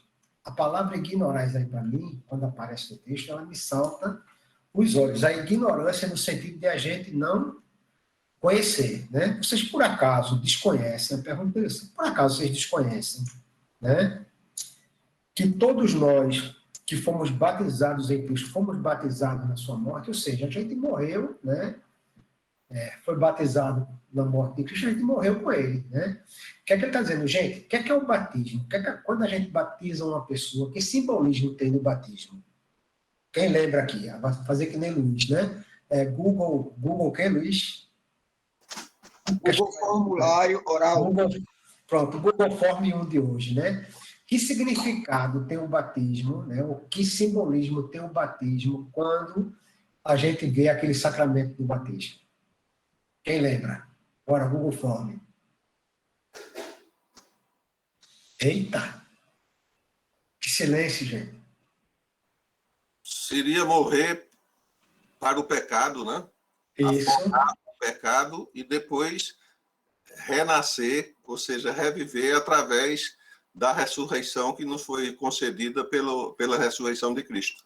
a palavra ignorais aí para mim, quando aparece no texto, ela me salta os olhos. A ignorância no sentido de a gente não conhecer, né? Vocês por acaso desconhecem, a pergunta é essa, por acaso vocês desconhecem, né? Que todos nós que fomos batizados em Cristo, fomos batizados na sua morte, ou seja, a gente morreu, né? Foi batizado na morte de Cristo, a gente morreu com ele, né? O que é que ele está dizendo, gente? O que é o batismo? Quando a gente batiza uma pessoa, que simbolismo tem no batismo? Quem lembra aqui? Vai fazer que nem Luiz, né? Google quem, Luiz? Google formulário oral. Pronto, o Google Form 1 de hoje, né? Que significado tem o batismo, né? O que simbolismo tem o batismo quando a gente vê aquele sacramento do batismo? Quem lembra? Bora, Google Form. Eita! Que silêncio, gente. Seria morrer para o pecado, né? Isso. O pecado e depois renascer, ou seja, reviver através da ressurreição que nos foi concedida pela ressurreição de Cristo.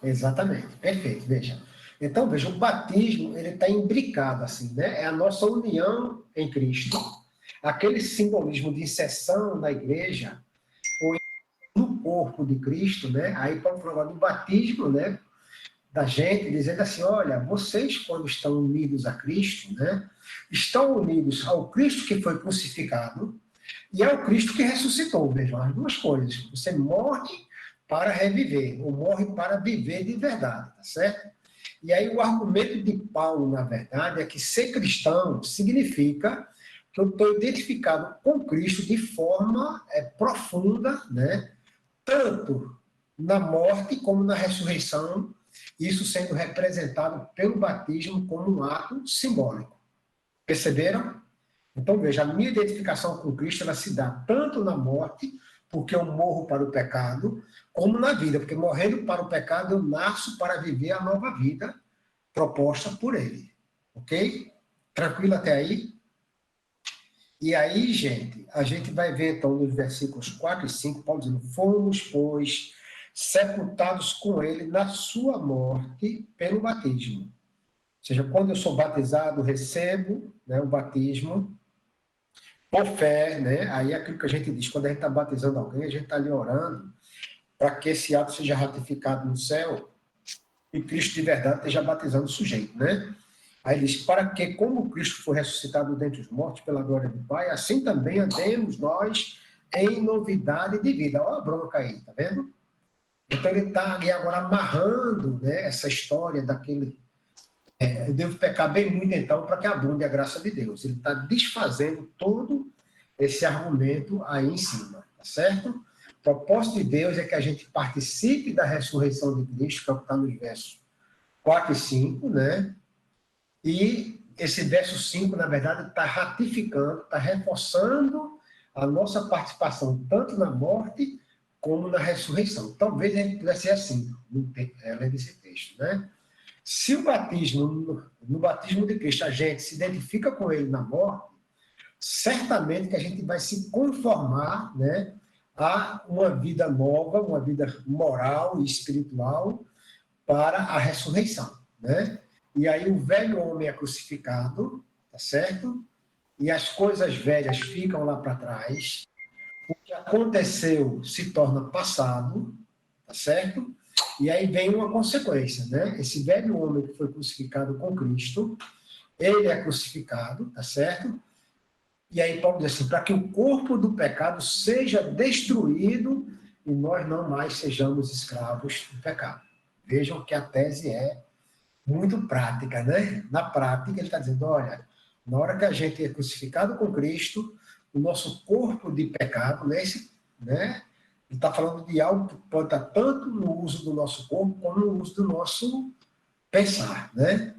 Exatamente, perfeito, veja. Então, veja, o batismo, ele está imbricado, assim, né? É a nossa união em Cristo, aquele simbolismo de inserção na igreja, ou no corpo de Cristo, né? Aí Paulo falou agora do batismo, né? Da gente, dizendo assim, olha, vocês quando estão unidos a Cristo, né? Estão unidos ao Cristo que foi crucificado e ao Cristo que ressuscitou, vejam, as duas coisas. Você morre para reviver, ou morre para viver de verdade, tá certo? E aí o argumento de Paulo, na verdade, é que ser cristão significa que eu estou identificado com Cristo de forma profunda, né? Tanto na morte como na ressurreição, isso sendo representado pelo batismo como um ato simbólico. Perceberam? Então, veja, a minha identificação com Cristo, ela se dá tanto na morte, porque eu morro para o pecado, como na vida, porque morrendo para o pecado, eu nasço para viver a nova vida proposta por Ele. Ok? Tranquilo até aí? E aí, gente, a gente vai ver, então, nos versículos 4 e 5, Paulo dizendo, fomos, pois, sepultados com Ele na sua morte pelo batismo. Ou seja, quando eu sou batizado, recebo, né, o batismo, por fé, né? Aí é aquilo que a gente diz, quando a gente está batizando alguém, a gente está ali orando para que esse ato seja ratificado no céu e Cristo de verdade esteja batizando o sujeito, né? Aí ele diz, para que, como Cristo foi ressuscitado dentre os mortos pela glória do Pai, assim também andemos nós em novidade de vida. Olha a bronca aí, tá vendo? Então ele está ali agora amarrando, né, essa história daquele... eu devo pecar bem muito, então, para que abunde a graça de Deus. Ele está desfazendo todo esse argumento aí em cima, tá certo? O propósito de Deus é que a gente participe da ressurreição de Cristo, que é o que está nos versos 4 e 5, né? E esse verso 5, na verdade, está ratificando, está reforçando a nossa participação tanto na morte como na ressurreição. Talvez a gente pudesse ser assim, lendo esse texto, né? Se o batismo, no batismo de Cristo, a gente se identifica com ele na morte, certamente que a gente vai se conformar, né, a uma vida nova, uma vida moral e espiritual para a ressurreição, né? E aí o velho homem é crucificado, tá certo? E as coisas velhas ficam lá para trás. O que aconteceu se torna passado, tá certo? E aí vem uma consequência, né? Esse velho homem que foi crucificado com Cristo, ele é crucificado, tá certo? E aí Paulo diz assim, para que o corpo do pecado seja destruído e nós não mais sejamos escravos do pecado. Vejam que a tese é muito prática, né? Na prática, ele está dizendo, olha, na hora que a gente é crucificado com Cristo, o nosso corpo de pecado, né? Ele está falando de algo que pode estar tanto no uso do nosso corpo, como no uso do nosso pensar, né?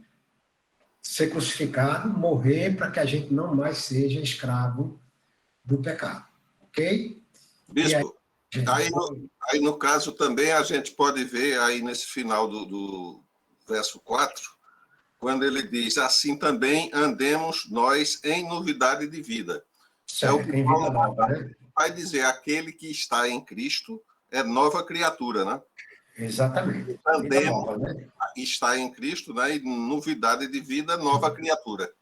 Ser crucificado, morrer para que a gente não mais seja escravo do pecado, ok? Bispo, aí no caso também a gente pode ver aí nesse final do verso 4, quando ele diz, assim também andemos nós em novidade de vida. Certo, É o que em vida nova, né? vai dizer, aquele que está em Cristo é nova criatura, né? Exatamente. Vida Andemos, nova, né? está em Cristo, né? E novidade de vida, nova criatura.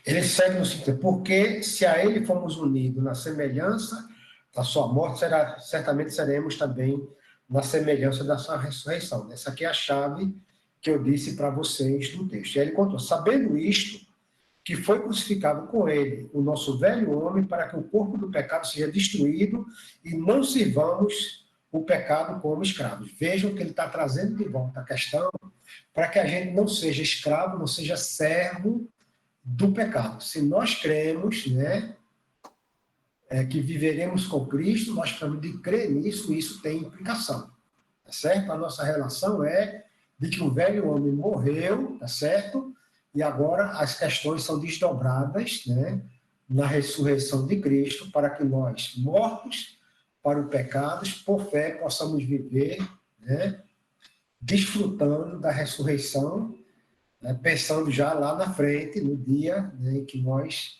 Ele segue no sentido, porque se a ele fomos unidos na semelhança da sua morte, certamente seremos também na semelhança da sua ressurreição. Essa aqui é a chave que eu disse para vocês no texto. E aí ele contou, sabendo isto, que foi crucificado com ele o nosso velho homem, para que o corpo do pecado seja destruído e não sirvamos o pecado como escravos. Vejam que ele está trazendo de volta a questão para que a gente não seja escravo, não seja servo do pecado. Se nós cremos, né, que viveremos com Cristo, nós precisamos de crer nisso, e isso tem implicação, tá certo? A nossa relação é de que o velho homem morreu, tá certo? E agora as questões são desdobradas, né, na ressurreição de Cristo, para que nós, mortos para o pecado, por fé, possamos viver, né, desfrutando da ressurreição, né, pensando já lá na frente, no dia, né, em que nós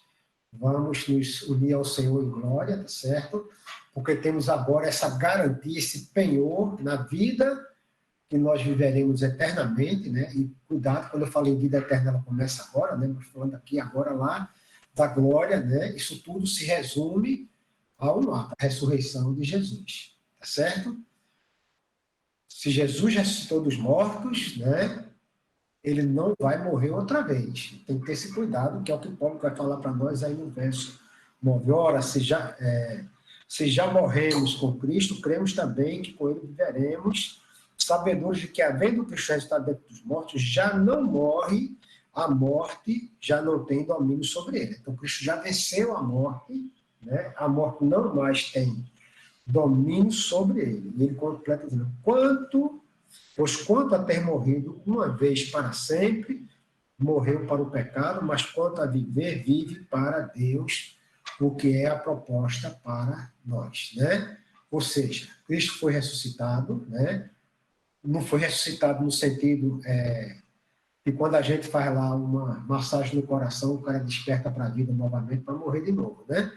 vamos nos unir ao Senhor em glória, tá certo? Porque temos agora essa garantia, esse penhor na vida que nós viveremos eternamente, né? E cuidado, quando eu falei vida eterna, ela começa agora, né? Mas falando aqui agora lá da glória, né? Isso tudo se resume ao ato, a ressurreição de Jesus, tá certo? Se Jesus ressuscitou dos mortos, né? Ele não vai morrer outra vez. Tem que ter esse cuidado, que é o que Paulo vai falar para nós aí no verso 9. Ora, se já morremos com Cristo, cremos também que com ele viveremos, sabedores de que, havendo Cristo ressuscitado dentre dos mortos, já não morre, a morte já não tem domínio sobre ele. Então, Cristo já venceu a morte, né? A morte não mais tem domínio sobre ele. E ele completa dizendo, pois quanto a ter morrido uma vez para sempre, morreu para o pecado, mas quanto a viver, vive para Deus, o que é a proposta para nós, né? Ou seja, Cristo foi ressuscitado, né? Não foi ressuscitado no sentido que quando a gente faz lá uma massagem no coração, o cara desperta para a vida novamente para morrer de novo, né?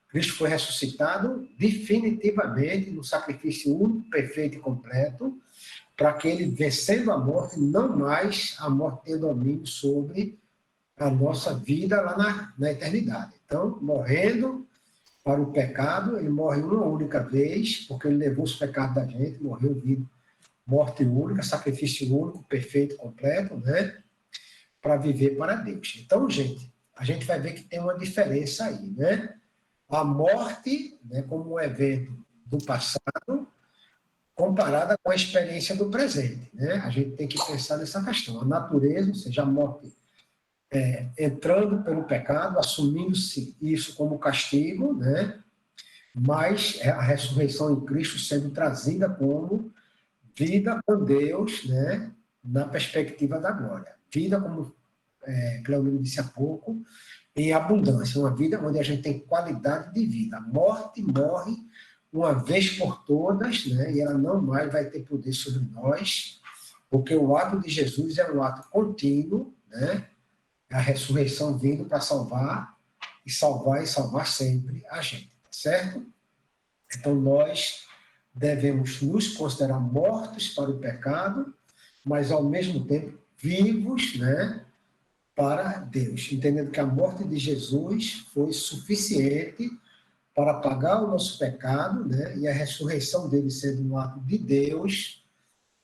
Cristo foi ressuscitado definitivamente no sacrifício único, perfeito e completo, para que ele, vencendo a morte, não mais a morte tenha domínio sobre a nossa vida lá na eternidade. Então, morrendo para o pecado, ele morre uma única vez, porque ele levou os pecados da gente, morreu vivo, morte única, sacrifício único, perfeito, completo, né? Para viver para Deus. Então, gente, a gente vai ver que tem uma diferença aí, né? A morte, né, como um evento do passado, comparada com a experiência do presente, né? A gente tem que pensar nessa questão. A natureza, ou seja, a morte entrando pelo pecado, assumindo-se isso como castigo, né? Mas a ressurreição em Cristo sendo trazida como vida com Deus, né? Na perspectiva da glória. Vida, como Cleomiro disse há pouco, em abundância, uma vida onde a gente tem qualidade de vida. A morte morre uma vez por todas, né? E ela não mais vai ter poder sobre nós, porque o ato de Jesus é um ato contínuo, né? A ressurreição vindo para salvar e salvar sempre a gente, certo? Então nós devemos nos considerar mortos para o pecado, mas ao mesmo tempo vivos, né? Para Deus, entendendo que a morte de Jesus foi suficiente para pagar o nosso pecado, né? E a ressurreição dele sendo um ato de Deus,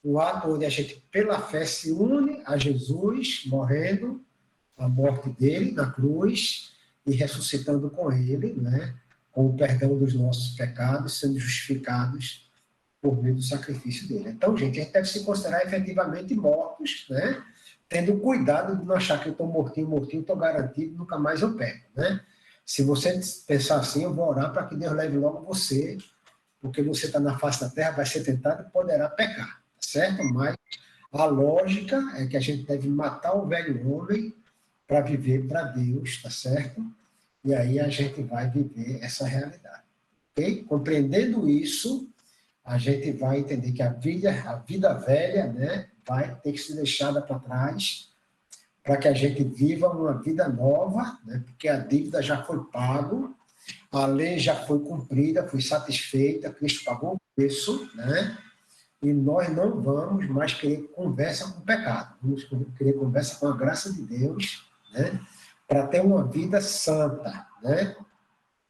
um ato onde a gente, pela fé, se une a Jesus, morrendo a morte dele na cruz e ressuscitando com ele, né? Com o perdão dos nossos pecados, sendo justificados por meio do sacrifício dele. Então, gente, a gente deve se considerar efetivamente mortos, né? Tendo cuidado de não achar que eu estou mortinho, estou garantido, nunca mais eu pego, né? Se você pensar assim, eu vou orar para que Deus leve logo você, porque você está na face da terra, vai ser tentado e poderá pecar, tá certo? Mas a lógica é que a gente deve matar o velho homem para viver para Deus, tá certo? E aí a gente vai viver essa realidade, ok? Compreendendo isso, a gente vai entender que a vida velha, né, vai ter que ser deixada para trás para que a gente viva uma vida nova, né, porque a dívida já foi paga, a lei já foi cumprida, foi satisfeita, Cristo pagou o preço, né, e nós não vamos mais querer conversa com o pecado, vamos querer conversa com a graça de Deus, né, para ter uma vida santa, né,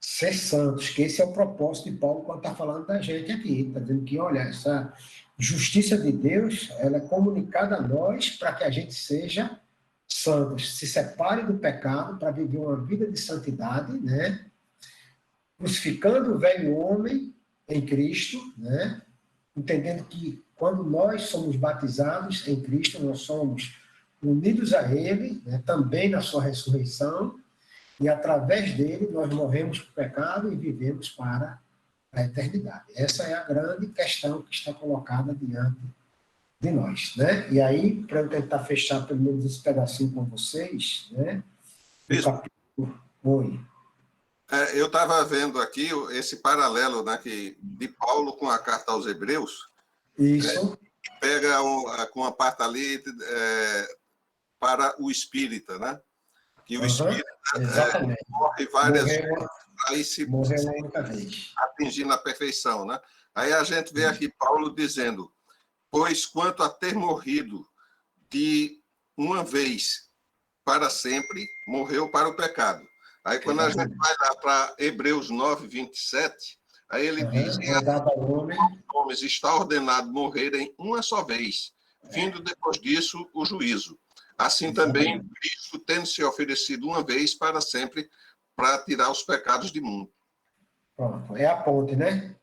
ser santos, que esse é o propósito de Paulo quando está falando da gente aqui, está dizendo que, olha, essa justiça de Deus, ela é comunicada a nós para que a gente seja santos, se separe do pecado para viver uma vida de santidade, né? Crucificando o velho homem em Cristo, né? Entendendo que quando nós somos batizados em Cristo, nós somos unidos a Ele, né? Também na sua ressurreição, e através dele nós morremos para o pecado e vivemos para a eternidade. Essa é a grande questão que está colocada diante de nós, né? E aí, para eu tentar fechar pelo menos esse pedacinho com vocês, né? O capítulo... Oi. Eu estava vendo aqui esse paralelo, né, de Paulo com a carta aos Hebreus. Isso. Pega com a parte ali para o espírita, né? Que o espírita morre várias vezes, aí se atingindo a perfeição, né? Aí a gente vê aqui Paulo dizendo: pois quanto a ter morrido de uma vez para sempre, morreu para o pecado. Aí quando a gente vai lá para Hebreus 9, 27, aí ele diz que homens está ordenado morrerem uma só vez, vindo depois disso o juízo. Assim também Cristo, tendo se oferecido uma vez para sempre, para tirar os pecados do mundo. Pronto, é a ponte, né?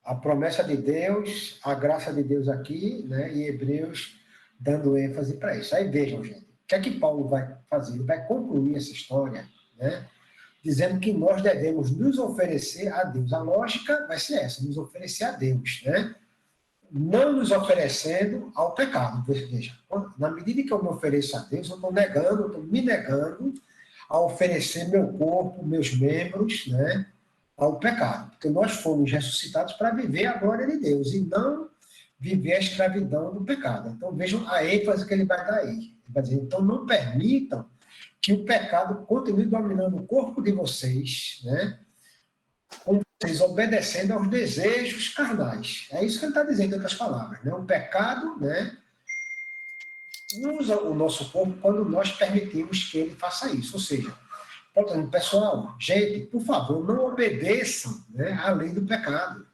A promessa de Deus, a graça de Deus aqui, né? E Hebreus dando ênfase para isso. Aí vejam, gente, o que é que Paulo vai fazer? Ele vai concluir essa história, né? Dizendo que nós devemos nos oferecer a Deus. A lógica vai ser essa, nos oferecer a Deus, né? Não nos oferecendo ao pecado. Veja, na medida que eu me ofereço a Deus, eu estou negando, eu estou me negando a oferecer meu corpo, meus membros, né, ao pecado. Porque nós fomos ressuscitados para viver a glória de Deus e não viver a escravidão do pecado. Então vejam a ênfase que ele vai dar aí. Ele vai dizer, então não permitam que o pecado continue dominando o corpo de vocês, né, com vocês obedecendo aos desejos carnais. É isso que ele está dizendo, em outras palavras. Né? O pecado, né, usa o nosso corpo quando nós permitimos que ele faça isso. Ou seja, portanto, pessoal, gente, por favor, não obedeçam, né, à lei do pecado.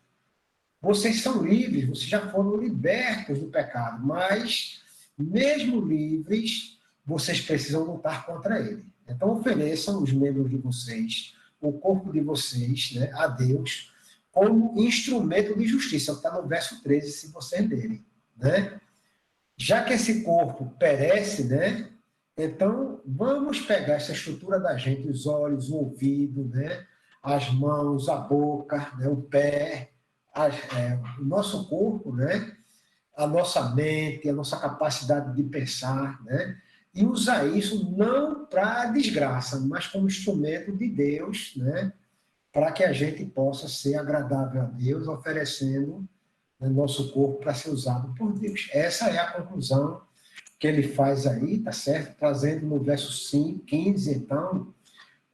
Vocês são livres, vocês já foram libertos do pecado, mas, mesmo livres, vocês precisam lutar contra ele. Então, ofereçam os membros de vocês, o corpo de vocês, né, a Deus, como instrumento de justiça. Está no verso 13, se vocês lerem. Né? Já que esse corpo perece, né, então vamos pegar essa estrutura da gente, os olhos, o ouvido, né, as mãos, a boca, né, o pé, o nosso corpo, né, a nossa mente, a nossa capacidade de pensar, né, e usar isso não para desgraça, mas como instrumento de Deus, né, para que a gente possa ser agradável a Deus, oferecendo o nosso corpo para ser usado por Deus. Essa é a conclusão que ele faz aí, tá certo? Trazendo no verso 5, 15, então,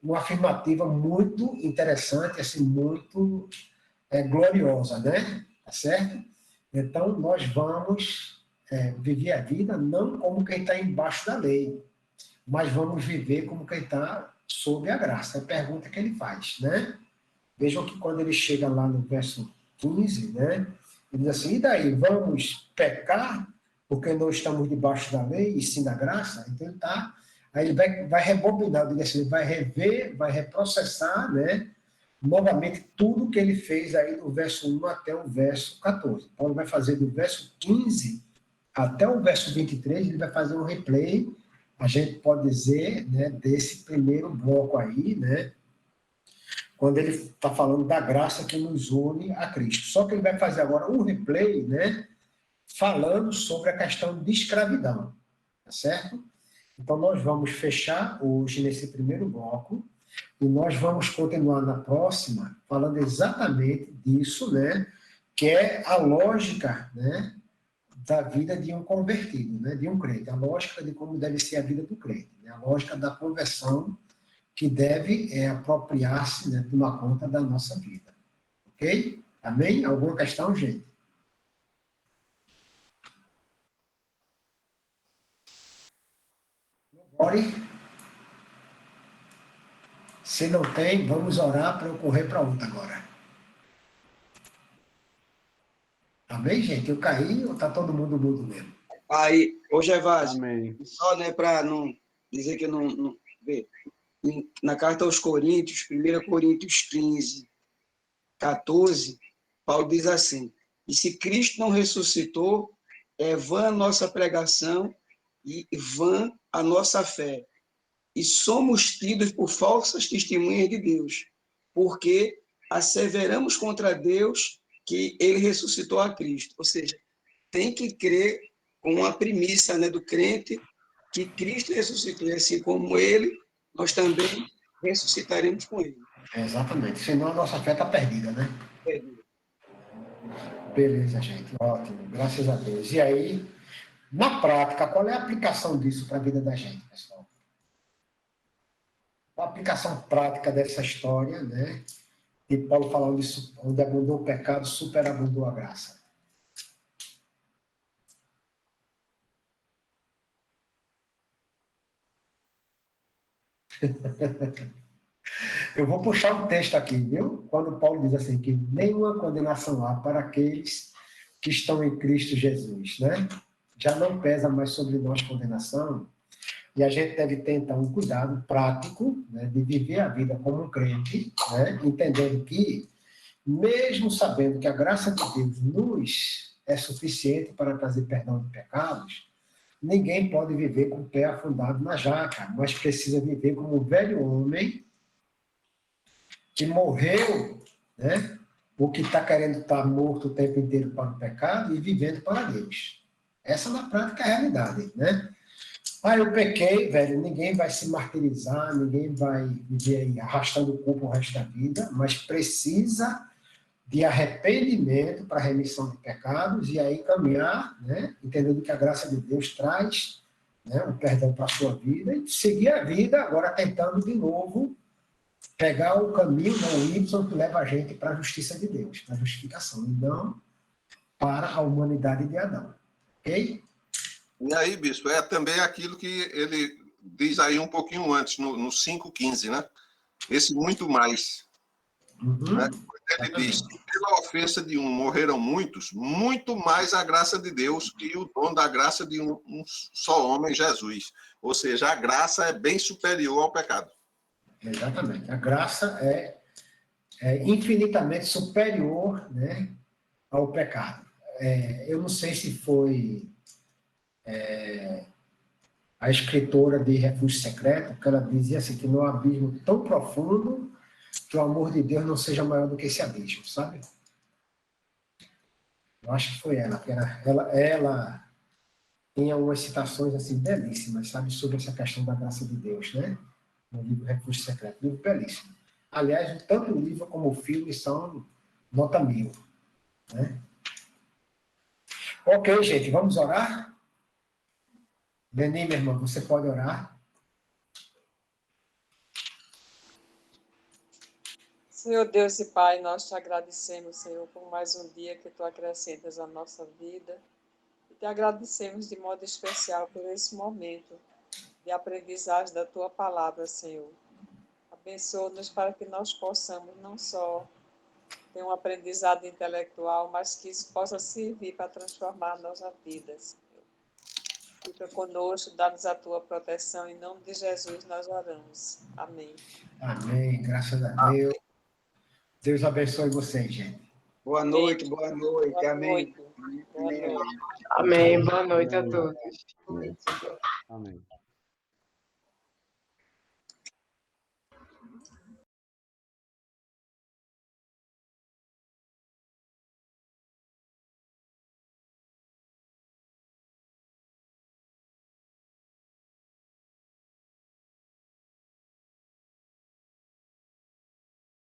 uma afirmativa muito interessante, assim, muito gloriosa, né? Tá certo? Então, nós vamos viver a vida não como quem está embaixo da lei, mas vamos viver como quem está sob a graça. É a pergunta que ele faz, né? Vejam que quando ele chega lá no verso 15, né? Ele diz assim, e daí, vamos pecar porque não estamos debaixo da lei e sim da graça? Então ele tá, aí ele vai rebobinar, assim, ele vai rever, vai reprocessar, né? Novamente tudo que ele fez aí do verso 1 até o verso 14. Paulo vai fazer do verso 15 até o verso 23, ele vai fazer um replay, a gente pode dizer, né, desse primeiro bloco aí, né, quando ele está falando da graça que nos une a Cristo. Só que ele vai fazer agora um replay, né, falando sobre a questão de escravidão, tá certo? Então, nós vamos fechar hoje nesse primeiro bloco, e nós vamos continuar na próxima, falando exatamente disso, né, que é a lógica, né, da vida de um convertido, né, de um crente, a lógica de como deve ser a vida do crente, né, a lógica da conversão que deve apropriar-se, né, de uma conta da nossa vida. Ok? Amém? Alguma questão, gente? Ore. Se não tem, vamos orar para eu correr para outra agora. Amém, gente? Eu caí ou está todo mundo mudo mesmo? Aí, ô Gervásio, Amém. só, né, para não dizer que eu não vê, na carta aos Coríntios, 1 Coríntios 15, 14, Paulo diz assim, e se Cristo não ressuscitou, é vã a nossa pregação e vã a nossa fé. e somos tidos por falsas testemunhas de Deus, porque asseveramos contra Deus que ele ressuscitou a Cristo. Ou seja, tem que crer com a premissa, né, do crente que Cristo ressuscitou, e assim como ele, nós também ressuscitaremos com ele. Exatamente. Senão a nossa fé está perdida, né? Beleza, gente. Ótimo. Graças a Deus. E aí, na prática, qual é a aplicação disso para a vida da gente, pessoal? A aplicação prática dessa história, né? E Paulo falando disso, onde abundou o pecado, superabundou a graça. Eu vou puxar um texto aqui, viu? Quando Paulo diz assim, que nenhuma condenação há para aqueles que estão em Cristo Jesus, né? Já não pesa mais sobre nós condenação, e a gente deve ter, então, um cuidado prático, né, de viver a vida como um crente, né, entendendo que, mesmo sabendo que a graça de Deus nos é suficiente para trazer perdão de pecados, ninguém pode viver com o pé afundado na jaca, mas precisa viver como um velho homem que morreu, né, o que está querendo estar morto o tempo inteiro para o pecado e vivendo para Deus. Essa, na prática, é a realidade, né? Ah, eu pequei, velho, ninguém vai se martirizar, ninguém vai viver aí arrastando o corpo o resto da vida, mas precisa de arrependimento para remissão de pecados e aí caminhar, né, entendendo que a graça de Deus traz, né, um perdão para a sua vida e seguir a vida agora tentando de novo pegar o caminho, né, o Y que leva a gente para a justiça de Deus, para a justificação, e não para a humanidade de Adão. Ok? E aí, bispo, é também aquilo que ele diz aí um pouquinho antes, no 5,15, né? Esse muito mais. Uhum. Né? Ele diz que pela ofensa de um morreram muitos, muito mais a graça de Deus e o dom da graça de um só homem, Jesus. Ou seja, a graça é bem superior ao pecado. Exatamente. A graça é infinitamente superior, né, ao pecado. Eu não sei se foi a escritora de Refúgio Secreto, que ela dizia assim, que no abismo tão profundo que o amor de Deus não seja maior do que esse abismo, sabe? Eu acho que foi ela, que ela tinha umas citações assim belíssimas, sabe, sobre essa questão da graça de Deus, né? No livro Refúgio Secreto, livro belíssimo. Aliás, tanto o livro como o filme são nota 1000, né? Ok, gente, vamos orar? Leni, minha irmã, você pode orar? Senhor Deus e Pai, nós te agradecemos, Senhor, por mais um dia que tu acrescentas à nossa vida. E te agradecemos de modo especial por esse momento de aprendizagem da tua palavra, Senhor. Abençoa-nos para que nós possamos não só ter um aprendizado intelectual, mas que isso possa servir para transformar a nossa vida, Senhor. Fica conosco, dá-nos a tua proteção. Em nome de Jesus nós oramos. Amém. Amém, graças a Deus. Deus abençoe vocês, gente. Boa noite, boa noite. Boa Amém. noite. Boa noite. Amém. Boa noite a todos. Amém.